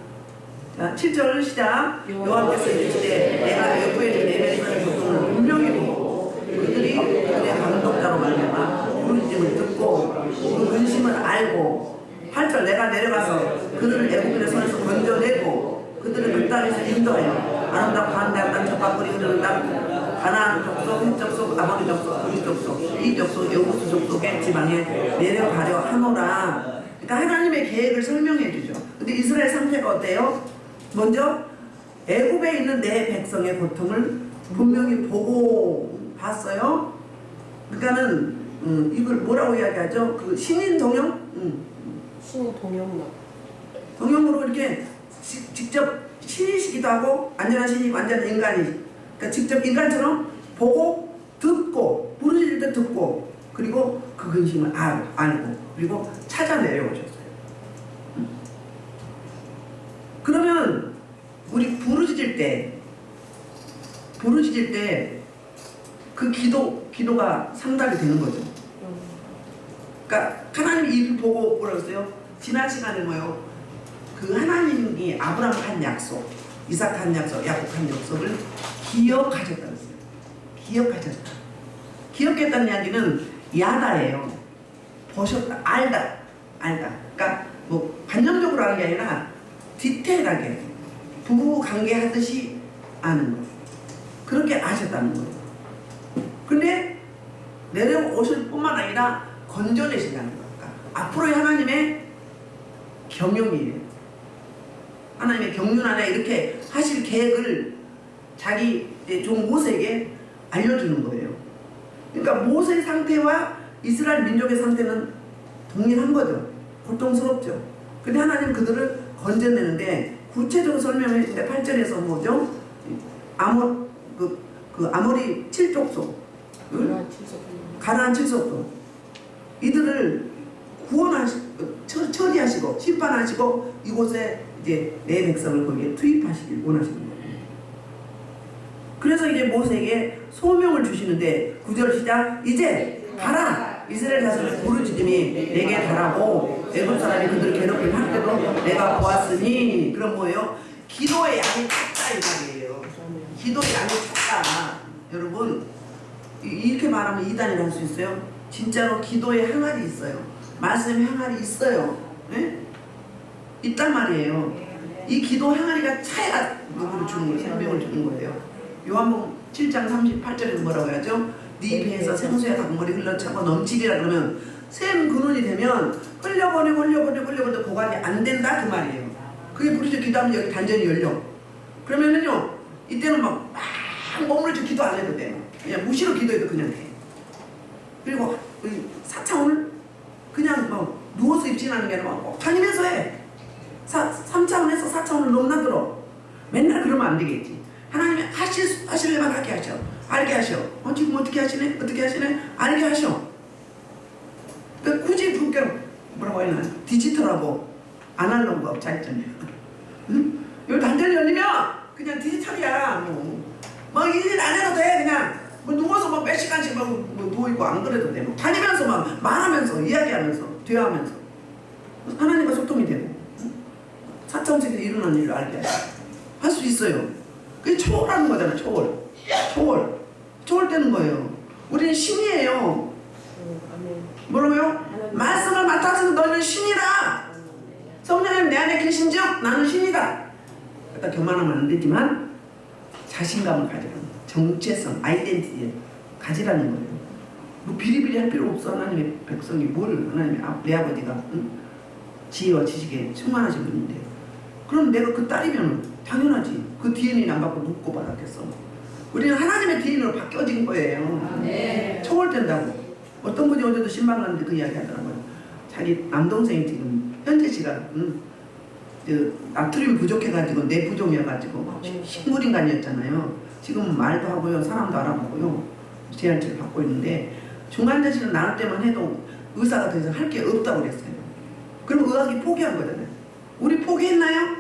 자, 7절 시작. 여호와께서 이르시되 내가 애굽에 준 에베스의 고통을 분명히 보고 그들이 그의 감독자로 말미암아 부르짖음을 듣고 그 근심을 알고 8절 내가 내려가서 그들을 애굽인의 손에서 건져내고 그들을 그 땅에서 인도하여 아름답고 한대한 땅 젖밥거리 흐르는 땅 가나안 족속, 헷 족속, 아모리 족속, 그리 족속, 이 족속, 여부수 족속의 지방에 내려가려 하노라. 그러니까 하나님의 계획을 설명해 주죠. 근데 이스라엘 상태가 어때요? 먼저 애굽에 있는 내 백성의 고통을 분명히 보고 봤어요. 그러니까는 이걸 뭐라고 이야기하죠? 그 신인 동영? 신인 동영나. 동영으로 이렇게 직접 신이시기도 하고 완전한 신이 완전한 인간이. 그러니까 직접 인간처럼 보고 듣고 부르짖을 때 듣고 그리고 그 근심을 알고 그리고 찾아 내려오셨어요. 그러면 우리 부르짖을 때 그 기도가 상달이 되는 거죠. 그러니까 하나님이 이를 보고 뭐라고 했어요? 지난 시간에 뭐요? 그 하나님이 아브라함 한 약속, 이삭 한 약속, 야곱 한 약속을 기억하셨다는 거예요. 기억하셨다. 기억했다는 이야기는 야다예요. 보셨다, 알다. 그러니까 뭐 관념적으로 하는 게 아니라 디테일하게 부부 관계 하듯이 아는 거. 그렇게 아셨다는 거예요. 근데 내려오실 뿐만 아니라 건져내신다는 거예요. 그러니까 앞으로의 하나님의 경영이에요. 하나님의 경륜 안에 이렇게 하실 계획을 자기 종 모세에게 알려주는 거예요. 그러니까 모세의 상태와 이스라엘 민족의 상태는 동일한 거죠. 고통스럽죠. 근데 하나님 그들을 건져내는데 구체적으로 설명해 주는데 8절에서 뭐죠? 아모리 7족속 가나안 7족속 이들을 처리하시고 심판하시고 이곳에 이제 내 백성을 거기에 투입하시길 원하시는 거예요. 그래서 이제 모세에게 소명을 주시는데 9절 시작. 이제 가라. 이스라엘 자손의 부르짖음이 내게 달하고 애굽 사람이 그들을 괴롭힘 할 때도 내가 보았으니. 그럼 뭐예요? 기도의 양이 작다 이 말이에요. 기도의 양이 작다. 여러분 이렇게 말하면 이단이라 할 수 있어요? 진짜로 기도의 항아리 있어요. 말씀의 항아리 있어요. 네? 있단 말이에요. 이 기도 항아리가 차야 누구를 주는 거예요? 생명을 주는 거예요. 요한복음 7장 38절에서 뭐라고 하죠? 네 배에서 생수의 강물이 흘러차고 넘치리라. 그러면 샘 근원이 되면 흘려보내 보관이 안 된다 그 말이에요. 그게 부르짖어 기도하면 여기 단전이 열려. 그러면은요 이때는 막 머무르지 기도 안 해도 돼요. 그냥 무시로 기도해도 그냥 돼. 그리고 사차원을 그냥 뭐 누워서 입진하는 게 아니라 막 다니면서 해. 3차원에서 4차원을 넘나들어. 맨날 그러면 안 되겠지. 하나님이 하시려면 하게 하셔. 알게 하셔. 지금 어떻게 하시네? 알게 하셔. 그러니까 굳이 그렇게 뭐라고 해야 되나? 디지털하고 아날로그가 차이점이야. 응? 여기 단전이 열리면 그냥 디지털이야. 뭐 일 안 해도 돼. 그냥 뭐 누워서 뭐 몇 시간씩 뭐 누워있고 안 그래도 돼. 뭐 다니면서 막 말하면서 이야기하면서 대화하면서 하나님과 소통이 되고 4차원 세계에서 일어나는 일을 알게 할 수 있어요. 그게 초월하는 거잖아. 초월되는 거예요. 우리는 신이에요. 뭐라고요? 말씀을 맡아서 너는 신이다. 성령님 내 안에 계신즉 나는 신이다. 일단 교만하면 안 되지만 자신감을 가지라는 거예요. 정체성, 아이덴티티를 가지라는 거예요. 뭐 비리비리 할 필요 없어. 하나님의 백성이 뭘 하나님의 내 아버지가 지혜와 지식에 충만하신 분인데 그럼 내가 그 딸이면 당연하지. 그 DNA는 안 받고 눕고 받았겠어. 우리는 하나님의 DNA로 바뀌어진 거예요. 네. 초월된다고. 어떤 분이 어제도 신방 갔는데 그 이야기 하더라고요. 자기 남동생이 지금 현재 시간 나트륨이 부족해가지고 뇌부종이어가지고 식물인간이었잖아요. 지금은 말도 하고요, 사람도 알아보고요, 재활치료 받고 있는데 중간대실을 나올 때만 해도 의사가 더 이상 할 게 없다고 그랬어요. 그럼 의학이 포기한 거잖아요. 우리 포기했나요?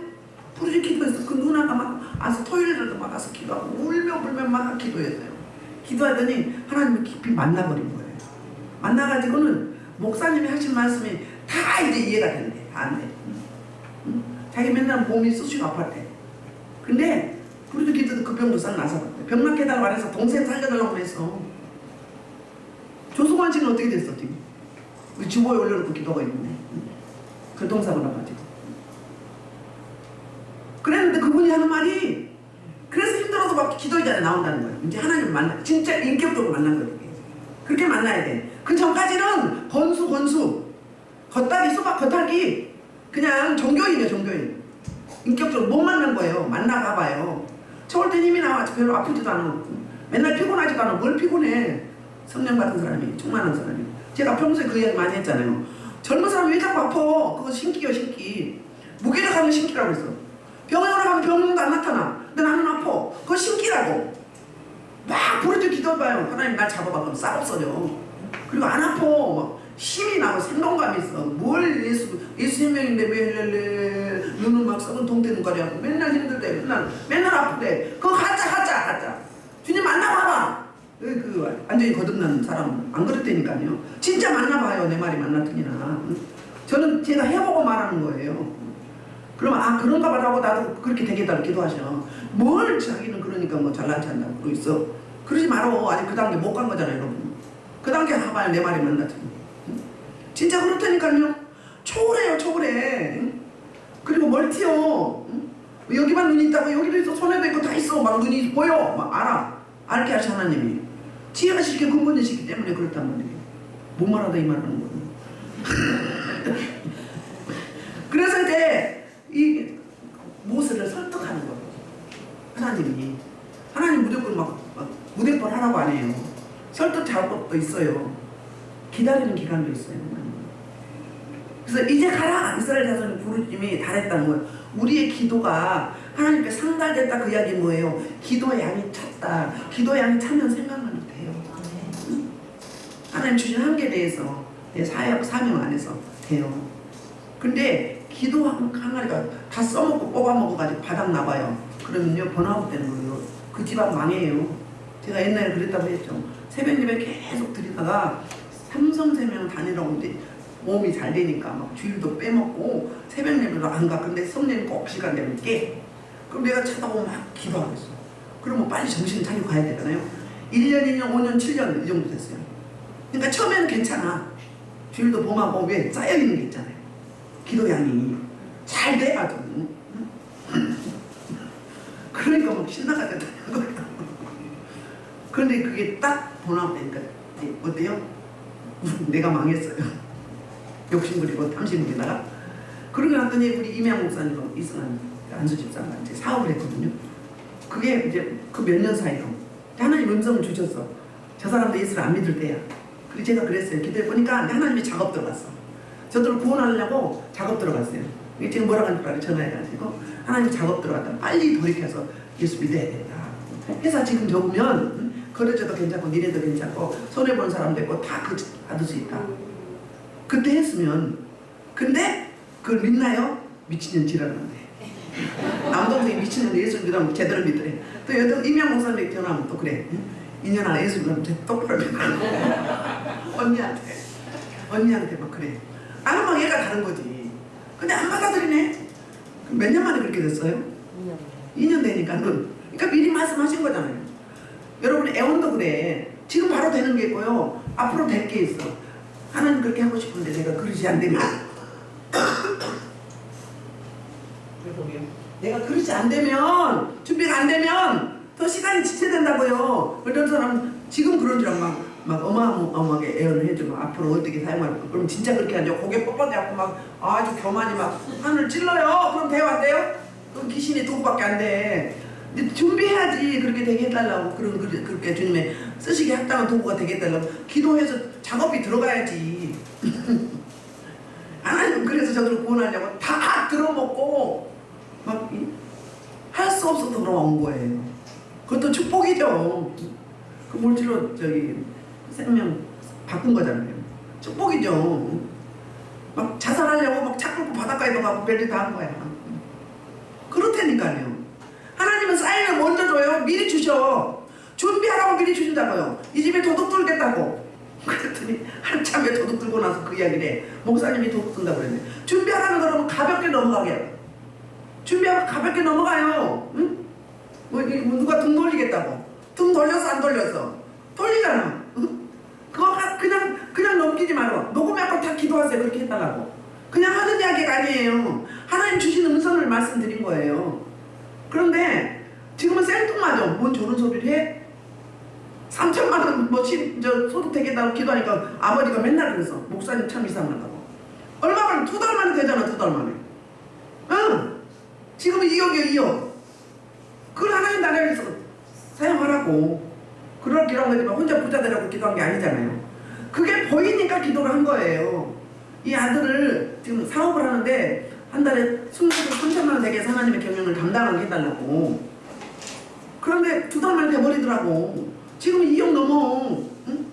부르짖 기도했어. 그 누나가 막 와서 토요일에도 막 와서 기도하고 울며 불며 막 기도했어요. 기도하더니 하나님을 깊이 만나버린 거예요. 만나가지고는 목사님이 하신 말씀이 다 이제 이해가 된대. 다 안 돼. 자기 맨날 몸이 쑤시고 아팠대. 근데 부르짖 기도도 그 병도 싹 나서봤대. 병 낫게 해달라고 말해서 동생 살려달라고 했어. 조승환 씨는 어떻게 됐어 지금? 그 주보에 올려놓고 기도가 있는데 교통사고 나가지고. 그랬는데 그분이 하는 말이 그래서 힘들어도 막 기도의 자리에 나온다는 거예요. 이제 하나님 만나, 진짜 인격적으로 만난 거예요. 그렇게 만나야 돼. 그 전까지는 건수 겉다기 수박 겉핥기 그냥 종교인이에요. 종교인. 인격적으로 못 만난 거예요. 만나가봐요. 저올 땐 힘이 나와. 별로 아프지도 않아. 맨날 피곤하지도 않아. 뭘 피곤해. 성령 같은 사람이, 충만한 사람이. 제가 평소에 그 이야기 많이 했잖아요. 젊은 사람이 왜 자꾸 아파? 그거 신기요, 신기. 무게를 가면 신기라고 했어. 병원에 가면 병도 안 나타나. 근데 나는 아파. 그거 신기라고. 막 부르짖어 기도해봐요. 하나님 날 잡아봐. 그럼 싹 없어져. 그리고 안 아파. 막 힘이 나고 생동감이 있어. 뭘 예수 생명인데 왜 눈은 막 썩은 동태 눈깔이 하고 맨날 힘들대. 맨날 아프대. 그거 가짜. 주님 만나봐봐. 그 완전히 거듭난 사람 안 그랬다니까요. 진짜 만나봐요. 내 말이 만났더니나. 저는 제가 해보고 말하는 거예요. 그러면 아 그런가 봐라고 나도 그렇게 되겠다고 기도하셔. 뭘 자기는 그러니까 뭐 잘나지 않다고 그러고 있어. 그러지 말어. 아직 그 단계 못 간 거잖아요 여러분. 그 단계 가봐야 내 말이 만났더니. 진짜 그렇다니까요. 초월해. 그리고 멀티요. 여기만 눈이 있다고 여기도 있어 손에도 있고 다 있어. 막 눈이 보여. 막 알아. 알게 하시 하나님이. 지혜가 쉽게 근본이시기 때문에 그렇단 말이에요. 못 말하다 이 말하는 거예요. 그래서 이제 이 모세를 설득하는 거예요. 하나님이. 하나님 무조건 막 무대벌 하라고 안 해요. 설득 작업도 있어요. 기다리는 기간도 있어요. 그래서 이제 가라! 이스라엘 자손이 부르짖음이 달했다는 거예요. 우리의 기도가 하나님께 상달됐다 그 이야기 뭐예요? 기도의 양이 찼다. 기도의 양이 차면 생각만 돼요. 하나님 주신 한계에 대해서 내 사역 사명 안에서 돼요. 근데 기도 항아리가 다 써먹고 뽑아먹어가지고 바닥 나봐요. 그러면요 번아웃 되는 거예요. 그 집안 망해요. 제가 옛날에 그랬다고 했죠. 새벽 예배 계속 드리다가 삼성생명 다니라고 이제 몸이 잘 되니까 막 주일도 빼먹고 새벽 예배도 안 가. 근데 성령이 꼭 시간 되면 깨. 그럼 내가 쳐다보면 막 기도하고 있어. 그러면 빨리 정신 차리고 가야 되잖아요. 1년, 2년, 5년, 7년 이 정도 됐어요. 그러니까 처음에는 괜찮아. 주일도 봄하고 왜 쌓여있는 게 있잖아요. 기도양이 잘 돼가지고. 그러니까 막 신나가지고 거예요. 그런데 그게 딱 번아웃되니까 어때요? 내가 망했어요. 욕심 부리고 탐심 부리다가. 그러고 났더니 우리 임양 목사님과 이승환 안수집사가 이제 사업을 했거든요. 그게 이제 그 몇 년 사이로 하나님 음성을 주셨어. 저 사람도 예수를 안 믿을 때야. 그래서 제가 그랬어요. 기도해보니까 하나님이 작업 들어갔어. 저들을 구원하려고 작업 들어갔어요. 지금 뭐라고 하는 줄 알아요? 전화해가지고 하나님 작업 들어갔다. 빨리 돌이켜서 예수 믿어야 된다. 회사 지금 적으면 거래처도 괜찮고 니네도 괜찮고 손해보는 사람도 있고 다 받을 수 있다. 그때 했으면. 근데 그걸 믿나요? 미친년 지랄하는데. 남동생이 미친년 예수 믿으면 제대로 믿으래. 또 여덟 임양 목사님이 전화하면 또 그래. 인연아 예수 믿으면 똑바로 믿어. 언니한테 막 그래. 나는 막 얘가 다른 거지. 근데 안 받아들이네. 몇 년 만에 그렇게 됐어요? 2년 되니까는. 그러니까 미리 말씀하신 거잖아요. 여러분 애원도 그래. 지금 바로 되는 게 있고요. 앞으로 될 게 있어. 하나님 그렇게 하고 싶은데 내가 그러지 안 되면 내가 그러지 안 되면 준비가 안 되면 더 시간이 지체된다고요. 그런 사람 지금 그런 줄 알고 막 어마어마하게 애원을 해주고 앞으로 어떻게 사용할 거. 그럼 진짜 그렇게 하죠. 고개 뻣뻣해갖고 막 아주 교만이 막 하늘 찔러요. 그럼 돼요 안 돼요? 그럼 귀신이 돈밖에 안 돼. 근데 준비해야지. 그렇게 되게 해달라고. 그렇게 주님의 쓰시기 합당한 도구가 되게 해달라고 기도해서 작업이 들어가야지. 하나님은 그래서 저들을 구원하려고 다 막 들어먹고 막 할 수 없어서 돌아온 거예요. 그것도 축복이죠. 그 물질로 저기 생명 바꾼 거잖아요. 축복이죠. 막 자살하려고 막 차 끌고 바닷가에도 가고 별짓 다 한 거야. 그렇다니까요. 하나님은 사인을 먼저 줘요. 미리 주셔. 준비하라고 미리 주신다고요. 이 집에 도둑 들겠다고. 그랬더니 한참에 도둑 들고 나서 그 이야기를 해. 목사님이 도둑 든다고 그랬네. 준비하라는 거라면 가볍게 넘어가게. 준비하고 가볍게 넘어가요. 응? 뭐 누가 등 돌리겠다고. 등 돌려서 안 돌려서. 돌리잖아. 응? 그거 그냥 넘기지 말고 녹음해갖고 다 기도하세요. 그렇게 했다고. 그냥 하는 이야기가 아니에요. 하나님 주시는 음성을 말씀드린 거예요. 그런데 지금은 생뚱맞아. 뭔 저런 소리를 해? 3천만 원 소득 되겠다고 기도하니까 아버지가 맨날 그랬어. 목사님 참 이상하다고. 얼마 만에? 2달 만에 되잖아. 2달 만에. 응. 지금은 2억이요. 2억. 그걸 하나님 나라에서 사용하라고. 그럴 기도한 거지만 혼자 부자 되라고 기도한 게 아니잖아요. 그게 보이니까 기도를 한 거예요. 이 아들을 지금 사업을 하는데 한 달에 순수익 3천만 원 되게 해서 하나님의 경영을 감당하게 해달라고. 그런데 2달 만에 돼버리더라고. 지금 2억 넘어. 응?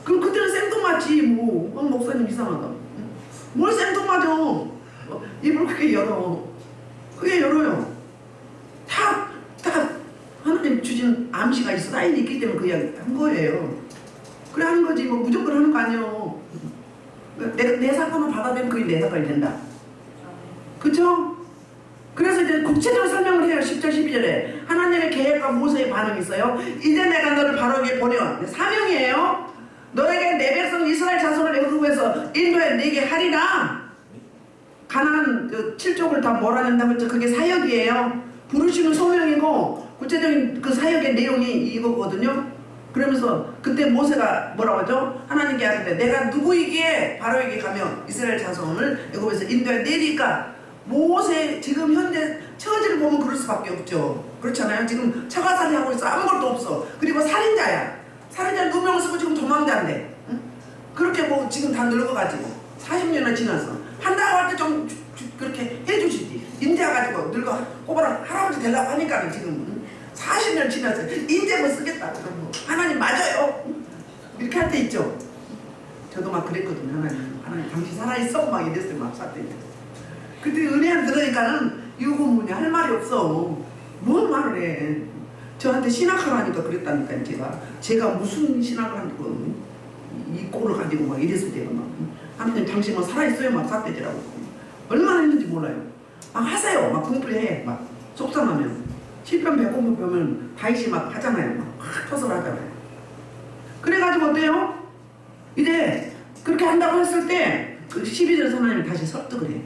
그럼 그때는 생뚱맞지 뭐. 목사님 이상하다. 응? 뭘 생뚱맞아. 입을 크게 열어. 그게 열어요. 다 하나님 주신 암시가 있어. 사인이 있기 때문에 그 이야기 한 거예요. 그래 하는 거지 뭐 무조건 하는 거 아니에요. 내 사건을 받아들이면 그게 내 사건이 된다. 그쵸? 그래서 이제 구체적으로 설명을 해요. 10절 12절에 하나님의 계획과 모세의 반응이 있어요. 이제 내가 너를 바로에게 보내어 사명이에요. 너에게 내 백성 이스라엘 자손을 애굽에서 인도해 내게 하리라. 가나안 그 7족을 다 몰아낸다고 했죠. 그게 사역이에요. 부르시는 소명이고 구체적인 그 사역의 내용이 이거거든요. 그러면서 그때 모세가 뭐라고 하죠? 하나님께 하는데 내가 누구이기에 바로에게 가며 이스라엘 자손을 애굽에서 인도해 내리까. 모세 지금 현재 처지를 보면 그럴 수밖에 없죠. 그렇잖아요. 지금 처가살이 하고 있어. 아무것도 없어. 그리고 살인자야. 살인자 누명을 쓰고 지금 도망자인데. 응? 그렇게 뭐 지금 다 늙어가지고 40년이나 지나서 한다고 할 때 좀 그렇게 해주시지. 인제 가지고 늙어 꼬바라 할아버지 되려고 하니까 지금 40년 지나서 인제 뭐 쓰겠다고. 하나님 맞아요. 이렇게 할 때 있죠. 저도 막 그랬거든요. 하나님 당신 살아있어? 막 이랬어요. 막 살 때. 그때 은혜를 들으니까는 이거 뭐냐 할 말이 없어. 뭔 말을 해. 저한테 신학하라니까 그랬다니까. 제가 무슨 신학을 하고 이 꼴을 가지고 막 이랬을 때가 막 하나님 당신 뭐 살아있어요? 막 삿대지라고. 얼마나 했는지 몰라요. 막 하세요. 막 공부해. 막 속상하면 7편 100권 보면 다윗이 막 하잖아요. 막 토설을 하잖아요. 그래가지고 어때요? 이제 그렇게 한다고 했을 때 그 12절에서 하나님이 다시 설득을 해.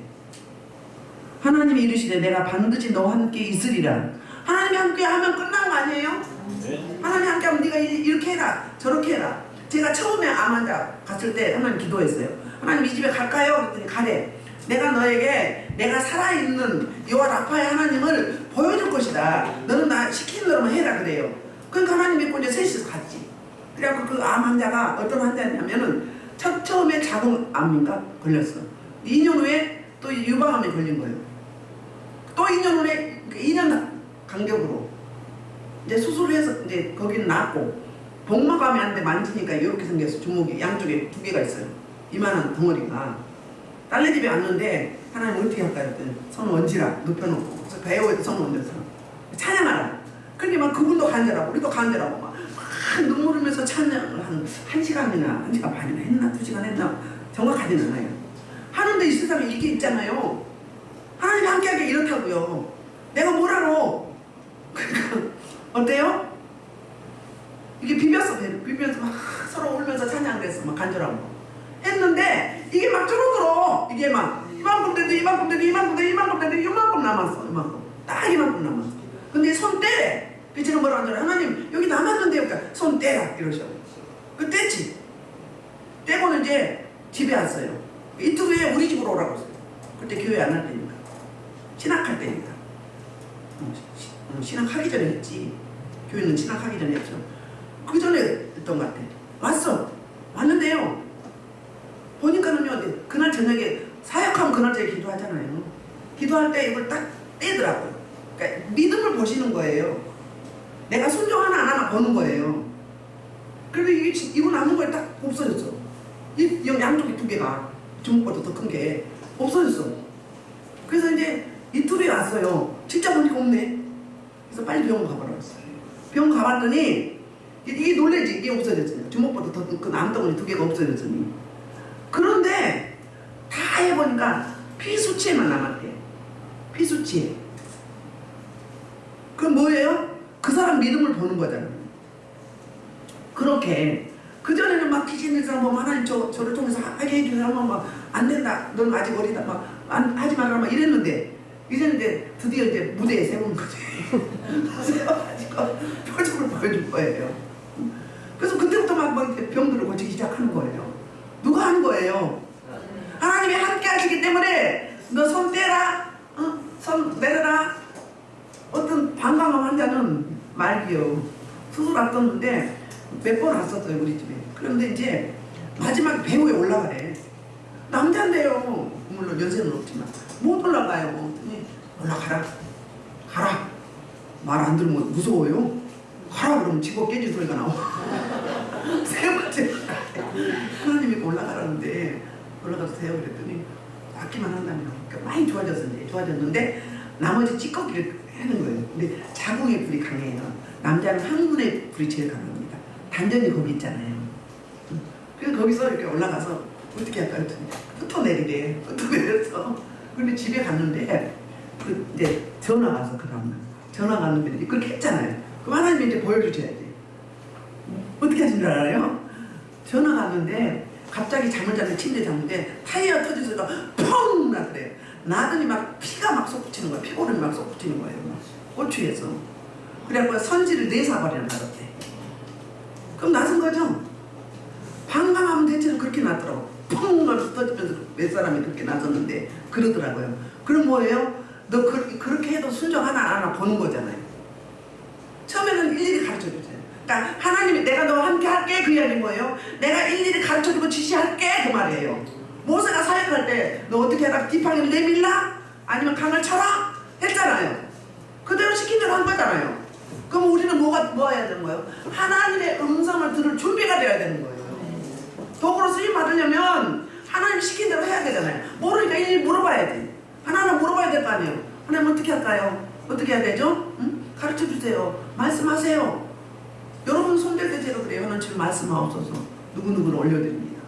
하나님이 이르시되 내가 반드시 너와 함께 있으리라. 하나님이 함께 하면 끝난 거 아니에요? 네. 하나님 함께 하면 네가 이렇게 해라 저렇게 해라. 제가 처음에 암 환자 갔을 때 하나님 기도했어요. 하나님 이 집에 갈까요? 그랬더니 가래. 내가 너에게 내가 살아있는 여호와 라파의 하나님을 보여줄 것이다. 너는 나 시키는 대로만 해라 그래요. 그러니까 하나님 믿고 이제 셋이서 갔지. 그래갖고 그 암 환자가 어떤 환자냐면은 처음에 자궁암인가 걸렸어. 2년 후에 또 유방암에 걸린 거예요. 또 2년 후에 2년 간격으로 이제 수술을 해서 이제 거기는 나았고 복막암이 한데 만지니까 이렇게 생겼어. 주먹이 양쪽에 2개가 있어요. 이만한 덩어리가. 딸네 집에 왔는데 하나님 어떻게 할까 했더니 손 얹으라 눕혀놓고 그래서 배우에도 손 얹어서 찬양하라. 그러니 막 그분도 간절하고 우리도 간절하고 막 눈물 흘면서 찬양을 한 1시간이나 1시간 반이나 했나 2시간 했나 정확하지는 않아요. 하는데 이 세상에 이게 있잖아요. 하나님이 함께하게 이렇다고요. 내가 뭐라고. 그러니까 어때요? 이게 비볐어. 비벼서 막 서로 울면서 찬양을 했어. 막 간절하고 했는데 이게 막 줄어들어. 이게 막 이만큼 되도 이만큼 되도 이만큼 되도 이만큼 되도 이만큼 남았어. 이만큼 딱 이만큼 남았어. 근데 손 떼래. 지금 뭐라 하잖아요. 하나님 여기 남았는데요. 그러니까 손 떼라 이러셔. 그 떼지. 떼고는 이제 집에 왔어요. 이틀 후에 우리 집으로 오라고 했어요. 그때 교회 안 할 때니까. 신학할 때니까. 신학하기 전에 했지. 교회는 신학하기 전에 했죠. 그 전에 했던 것 같아. 왔어. 왔는데요. 보니까는요. 그날 저녁에 사역하면 그날 저녁에 기도하잖아요. 기도할 때 이걸 딱 떼더라고요. 그러니까 믿음을 보시는 거예요. 내가 순종하나 안 하나 보는 거예요. 그런데 이거 남는 거에 딱 없어졌어. 이 양쪽에 두 개가 주먹보다 더 큰 게 없어졌어. 그래서 이제 이틀이 왔어요. 진짜 보니까 없네. 그래서 빨리 병원 가보라고 했어요. 병원 가봤더니 이게 놀래지. 이게 없어졌어요. 주먹보다 더 큰 암덩어리 두 개가 없어졌으니. 그런데 다 해보니까 피 수치에만 남았대요. 피 수치에. 그럼 뭐예요? 그 사람 믿음을 보는 거잖아요. 그렇게 그전에는 막 귀신 들 사람 보면 하나님 저를 통해서 하게 해주는 사람은 막 안 된다. 넌 아직 어리다. 막 하지 말라 막 이랬는데 이제는 이제 드디어 이제 무대에 세우는 거지. 세워가지고 표정을 보여줄 거예요. 그래서 그때부터 막 병들을 고치기 시작하는 거예요. 누가 하는 거예요? 하나님이 함께 하시기 때문에 너 손 떼라, 손 내려라. 어떤 방광암 환자는 말기요. 수술 왔었는데 몇 번 왔었어요 우리 집에. 그런데 이제 마지막에 배우에 올라가래. 남자인데요. 물론 연세는 없지만 못 올라가요. 그랬더니 올라가라. 가라. 말 안 들으면 무서워요. 가라 그러면 집어 깨질 소리가 나와. 세 번째 하나님이 올라가라는데 올라가서 세요 그랬더니 받기만 한다면 그러니까 많이 좋아졌는데 나머지 찌꺼기를 하는 거예요. 근데 자궁의 불이 강해요. 남자는 항문의 불이 제일 강합니다. 단전이 거기 있잖아요. 그래서 거기서 이렇게 올라가서 어떻게 할까 했더니 흩어내리래. 흩어내려서 근데 집에 갔는데 이제 전화 와서 그 다음날 전화 갔는데 그렇게 했잖아요. 그럼 하나님이 이제 보여주셔야지. 어떻게 하신 줄 알아요? 전화 갔는데 갑자기 잠을 잤는데 침대에 잤는데 타이어 터진 소리가 펑 나더래요. 나더니 막 피가 막 솟구치는 거야. 피고름이 막 솟구치는 거예요. 꼬추에서. 그래갖고 선지를 4사발이나 나갔대. 그럼 나선 거죠? 방광하면 대체로 그렇게 났더라고. 펑 하면서 터지면서 몇 사람이 그렇게 나섰는데 그러더라고요. 그럼 뭐예요? 너 그렇게 해도 순종 하나 보는 거잖아요. 처음에는 일일이 가르쳐주세요. 그러니까 하나님이 내가 너와 함께 할게 그 이야기인 거예요. 내가 일일이 가르쳐주고 지시할게 그 말이에요. 모세가 사역할 때 너 어떻게 해라? 지팡이를 내밀라? 아니면 강을 쳐라? 했잖아요. 그대로 시킨 대로 한 거잖아요. 그럼 우리는 뭐 해야 되는 거예요? 하나님의 음성을 들을 준비가 돼야 되는 거예요. 도구로 쓰임 받으려면 하나님 시킨 대로 해야 되잖아요. 모르니까 일일이 물어봐야지. 하나하나 물어봐야 될 거 아니에요. 하나님 어떻게 할까요? 어떻게 해야 되죠? 응? 가르쳐주세요. 말씀하세요. 여러분 손댈 때 제가 그래요. 하나님 지금 말씀하옵소서. 누구누구를 올려드립니다.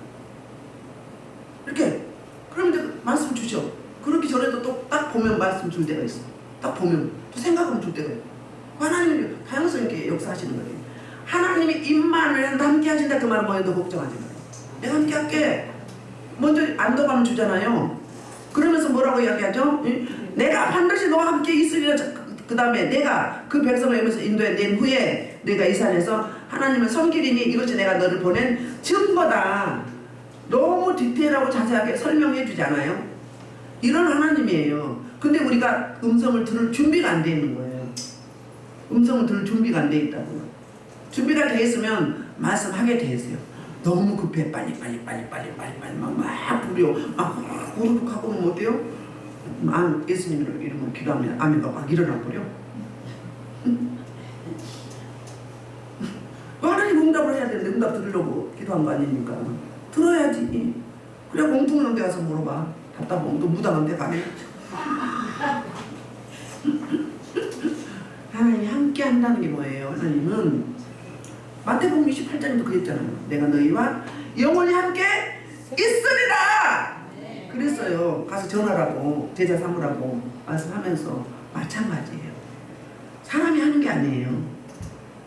이렇게 그러면 이제 말씀 주죠. 그렇기 전에도 또 딱 보면 말씀 줄 때가 있어. 딱 보면 또 생각하면 줄 때가 있어. 하나님이 다양성 있게 역사하시는 거예요. 하나님이 임마누엘 함께 하신다 그 말은 뭐예요? 너 걱정하지 마. 내가 함께 할게. 먼저 안도감 주잖아요. 그러면서 뭐라고 이야기하죠? 내가 반드시 너와 함께 있으리라. 그 다음에 내가 그 백성을 여기서 인도해 낸 후에 내가 이 산에서 하나님을 섬기리니 이것이 내가 너를 보낸 증거다. 너무 디테일하고 자세하게 설명해 주잖아요. 이런 하나님이에요. 근데 우리가 음성을 들을 준비가 안 돼 있는 거예요. 음성을 들을 준비가 안 돼 있다고요. 준비가 돼 있으면 말씀하게 돼 있어요. 너무 급해. 빨리 막 부려. 막 우르륵 하고 오면 어때요? 예수님 이름으로 기도하면 아멘가 막 일어나 버려. 하나님 응답을 해야 되는데 응답 들으려고 기도한 거 아닙니까? 들어야지. 그래 엉뚱한 데 가서 물어봐. 답답하면 또 무당한 데 가네. 하나님이 함께 한다는 게 뭐예요? 하나님은 마태복음 28장에도 그랬잖아요. 내가 너희와 영원히 함께 있으리라. 그랬어요. 가서 전하라고 제자 삼으라고 말씀하면서 마찬가지예요. 사람이 하는 게 아니에요.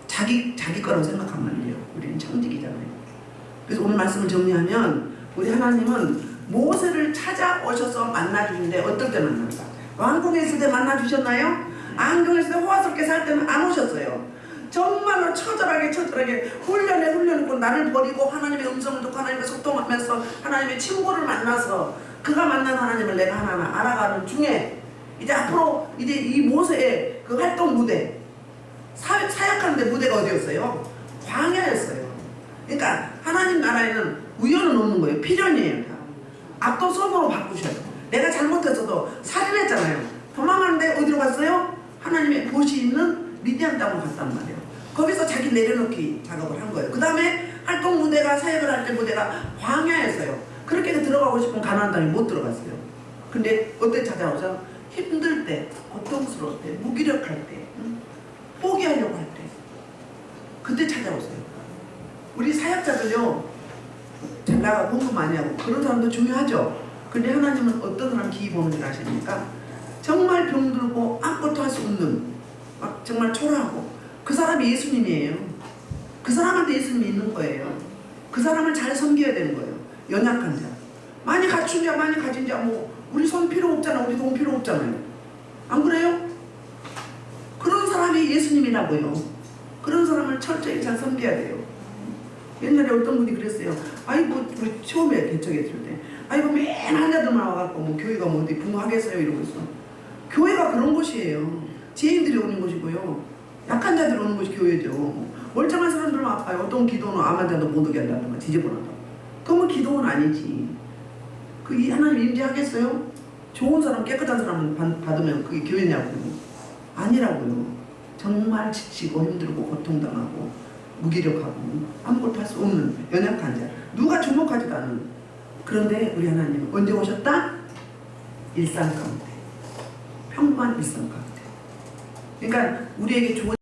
자기 거라고 생각하면 안 돼요. 우리는 청직이잖아요. 그래서 오늘 말씀을 정리하면 우리 하나님은 모세를 찾아오셔서 만나주는데 어떨 때 만납니까? 왕궁에 있을 때 만나주셨나요? 안경에 있을 때 호화스럽게 살 때는 안 오셨어요. 정말로 처절하게 훈련했고 나를 버리고 하나님의 음성을 듣고 하나님과 소통하면서 하나님의 친구를 만나서 그가 만난 하나님을 내가 하나하나 알아가는 중에 이제 앞으로 이제 이 모세의 그 활동 무대 사역하는데 무대가 어디였어요? 광야였어요. 그러니까 하나님 나라에는 우연은 없는 거예요. 필연이에요. 앞도 선으로 바꾸셔요. 내가 잘못했어도 살인했잖아요. 도망가는데 어디로 갔어요? 하나님의 보시 있는 미디안 땅으로 갔단 말이에요. 거기서 자기 내려놓기 작업을 한 거예요. 그 다음에 활동 무대가 사역을 할 때 무대가 광야에서요. 그렇게 들어가고 싶은 가나안 땅에 못 들어갔어요. 근데 어때 찾아오죠? 힘들 때, 고통스러울 때, 무기력할 때, 포기하려고 할 때, 그때 찾아오세요. 우리 사역자들요, 잘 나가 공부 많이 하고 그런 사람도 중요하죠. 근데 하나님은 어떤 사람 기회 보는 줄 아십니까? 정말 병들고 아무것도 할 수 없는, 막 정말 초라하고, 그 사람이 예수님이에요. 그 사람한테 예수님이 있는 거예요. 그 사람을 잘 섬겨야 되는 거예요. 연약한 자, 많이 갖춘 자, 많이 가진 자, 뭐 우리 손 필요 없잖아, 우리 돈 필요 없잖아요. 안 그래요? 그런 사람이 예수님이라고요. 그런 사람을 철저히 잘 섬겨야 돼요. 옛날에 어떤 분이 그랬어요. 아이고, 우리 처음에 개척했을 때, 아이고 맨 환자들만 와갖고 뭐 교회가 뭐 어디 부흥하겠어요 이러고 있어. 교회가 그런 곳이에요. 지인들이 오는 곳이고요. 약한 자들이 오는 곳이 교회죠. 멀쩡한 사람들만 아파요. 어떤 기도는 암 환자도 못 오게 한다든가 뒤집어놔도. 그러면 기도는 아니지. 그 하나님 임재하겠어요? 좋은 사람, 깨끗한 사람 받으면 그게 교회냐고요. 아니라고요. 정말 지치고 힘들고 고통당하고 무기력하고 아무것도 할 수 없는 연약한 자, 누가 주목하지도 않은. 그런데 우리 하나님은 언제 오셨다? 일상 가운데, 평범한 일상 가운데. 그러니까 우리에게 좋은